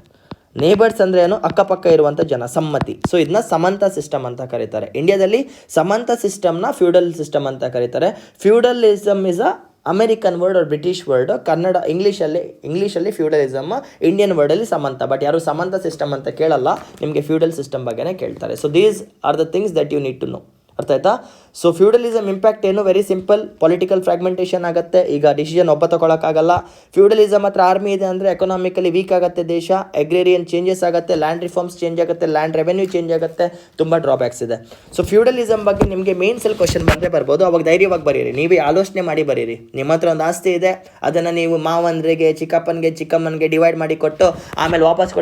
ನೇಬರ್ಸ್ ಅಂದರೆ ಏನು? ಅಕ್ಕಪಕ್ಕ ಇರುವಂಥ ಜನ, ಸಮ್ಮತಿ. ಸೊ ಇದನ್ನ ಸಮಂತ ಸಿಸ್ಟಮ್ ಅಂತ ಕರೀತಾರೆ. ಇಂಡಿಯಾದಲ್ಲಿ ಸಮಂತ ಸಿಸ್ಟಮ್ನ ಫ್ಯೂಡಲ್ ಸಿಸ್ಟಮ್ ಅಂತ ಕರೀತಾರೆ. Feudalism is a American word or British word. Kannada ಇಂಗ್ಲೀಷಲ್ಲಿ ಫ್ಯೂಡಲಿಸಮ್, ಇಂಡಿಯನ್ ವರ್ಡಲ್ಲಿ ಸಮಂತ. ಬಟ್ ಯಾರು ಸಮಂತ ಸಿಸ್ಟಮ್ ಅಂತ ಕೇಳಲ್ಲ, ನಿಮಗೆ ಫ್ಯೂಡಲ್ ಸಿಸ್ಟಮ್ ಬಗ್ಗೆನೇ ಕೇಳ್ತಾರೆ. So these are the things that you need to know. ಅರ್ಥ ಆಯ್ತಾ? ಸೊ ಫ್ಯೂಡಲಿಸಮ್ ಇಂಪ್ಯಾಕ್ಟ್ ಏನು? ವೆರಿ ಸಿಂಪಲ್, ಪೊಲಿಟಿಕಲ್ ಫ್ರಾಗ್ಮೆಂಟೇಷನ್ ಆಗುತ್ತೆ. ಈಗ ಡಿಸಿಷನ್ ಒಬ್ಬ ತಗೊಳಕ್ಕಾಗಲ್ಲ. ಫ್ಯೂಡಲಿಸಮ್ ಹತ್ರ ಆರ್ಮಿ ಇದೆ ಅಂದರೆ ಎಕನಾಮಿಕಲಿ ವೀಕ್ ಆಗುತ್ತೆ ದೇಶ, ಅಗ್ರೇರಿಯನ್ ಚೇಂಜಸ್ ಆಗುತ್ತೆ, ಲ್ಯಾಂಡ್ ರಿಫಾರ್ಮ್ಸ್ ಚೇಂಜ್ ಆಗುತ್ತೆ, ಲ್ಯಾಂಡ್ ರೆವೆನ್ಯೂ ಚೇಂಜ್ ಆಗುತ್ತೆ, ತುಂಬ ಡ್ರಾಬ್ಯಾಕ್ಸ್ ಇದೆ. ಸೊ ಫ್ಯೂಡಲಿಸಮ್ ಬಗ್ಗೆ ನಿಮಗೆ ಮೇನ್ಸಲ್ಲಿ ಕ್ವಶನ್ ಬಂದರೆ ಬರ್ಬೋದು, ಅವಾಗ ಧೈರ್ಯವಾಗಿ ಬರೀರಿ, ನೀವೇ ಆಲೋಚನೆ ಮಾಡಿ ಬರೀರಿ. ನಿಮ್ಮ ಹತ್ರ ಒಂದು ಆಸ್ತಿ ಇದೆ, ಅದನ್ನು ನೀವು ಮಾವಂದ್ರಿಗೆ, ಚಿಕ್ಕಪ್ಪನಿಗೆ, ಚಿಕ್ಕಮ್ಮನಿಗೆ ಡಿವೈಡ್ ಮಾಡಿ ಕೊಟ್ಟು ಆಮೇಲೆ ವಾಪಸ್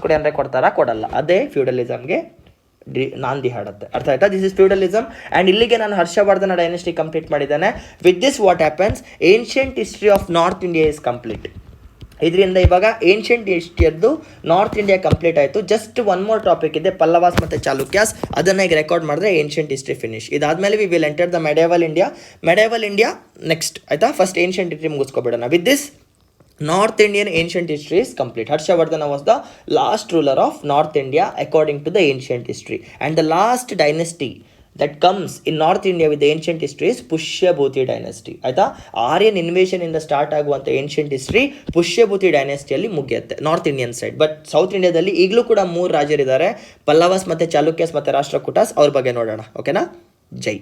ಕೊಡಿ ಅಂದರೆ ಕೊಡ್ತಾರಾ? ಕೊಡಲ್ಲ. ಅದೇ ಫ್ಯೂಡಲಿಸಮ್ಗೆ ನಾಂದಿ ಹಾಡುತ್ತೆ. ಅರ್ಥ ಆಯ್ತಾ? This is feudalism. ಆ್ಯಂಡ್ ಇಲ್ಲಿಗೆ ನಾನು ಹರ್ಷವರ್ಧನ ಡೈನೆಸ್ಟಿ ಕಂಪ್ಲೀಟ್ ಮಾಡಿದ್ದೇನೆ. With this what happens, ancient history of north India is complete. ಇದರಿಂದ ಇವಾಗ ಏನ್ಷಿಯಂಟ್ ಹಿಸ್ಟ್ರಿಯದ್ದು ನಾರ್ತ್ ಇಂಡಿಯಾ ಕಂಪ್ಲೀಟ್ ಆಯಿತು. ಜಸ್ಟ್ ಒನ್ ಮೋರ್ ಟಾಪಿಕ್ ಇದೆ, ಪಲ್ಲವಾಸ್ ಮತ್ತು ಚಾಲುಕ್ಯಾಸ್. ಅದನ್ನು ಈಗ ರೆಕಾರ್ಡ್ ಮಾಡಿದ್ರೆ ಏನ್ಷಿಯಂಟ್ ಹಿಸ್ಟ್ರಿ ಫಿನಿಶ್. ಇದಾದಮೇಲೆ we will enter the medieval India next. ಆಯಿತಾ? ಫಸ್ಟ್ ಏನ್ಷಿಯಂಟ್ ಹಿಸ್ಟ್ರಿ ಮುಗಿಸ್ಕೊಬಿಡೋಣ. With this North Indian ancient history is complete. Harshavardhana was the last ruler of North India according to the ancient history. And the last dynasty that comes in North India with the ancient history is Pushyabhuti dynasty. ಆಯಿತಾ? Aryan invasion ಇಂದ start ಆಗುವಂಥ ancient history Pushyabhuti ಡೈನೆಸ್ಟಿಯಲ್ಲಿ ಮುಗಿಯುತ್ತೆ north Indian side. But south ಇಂಡಿಯಾದಲ್ಲಿ ಈಗಲೂ ಕೂಡ 3 ರಾಜರಿದ್ದಾರೆ, ಪಲ್ಲವಾಸ್ ಮತ್ತು ಚಾಲುಕ್ಯಾಸ್ ಮತ್ತು ರಾಷ್ಟ್ರಕೂಟಾಸ್. ಅವ್ರ ಬಗ್ಗೆ ನೋಡೋಣ. ಓಕೆನಾ? ಜೈ.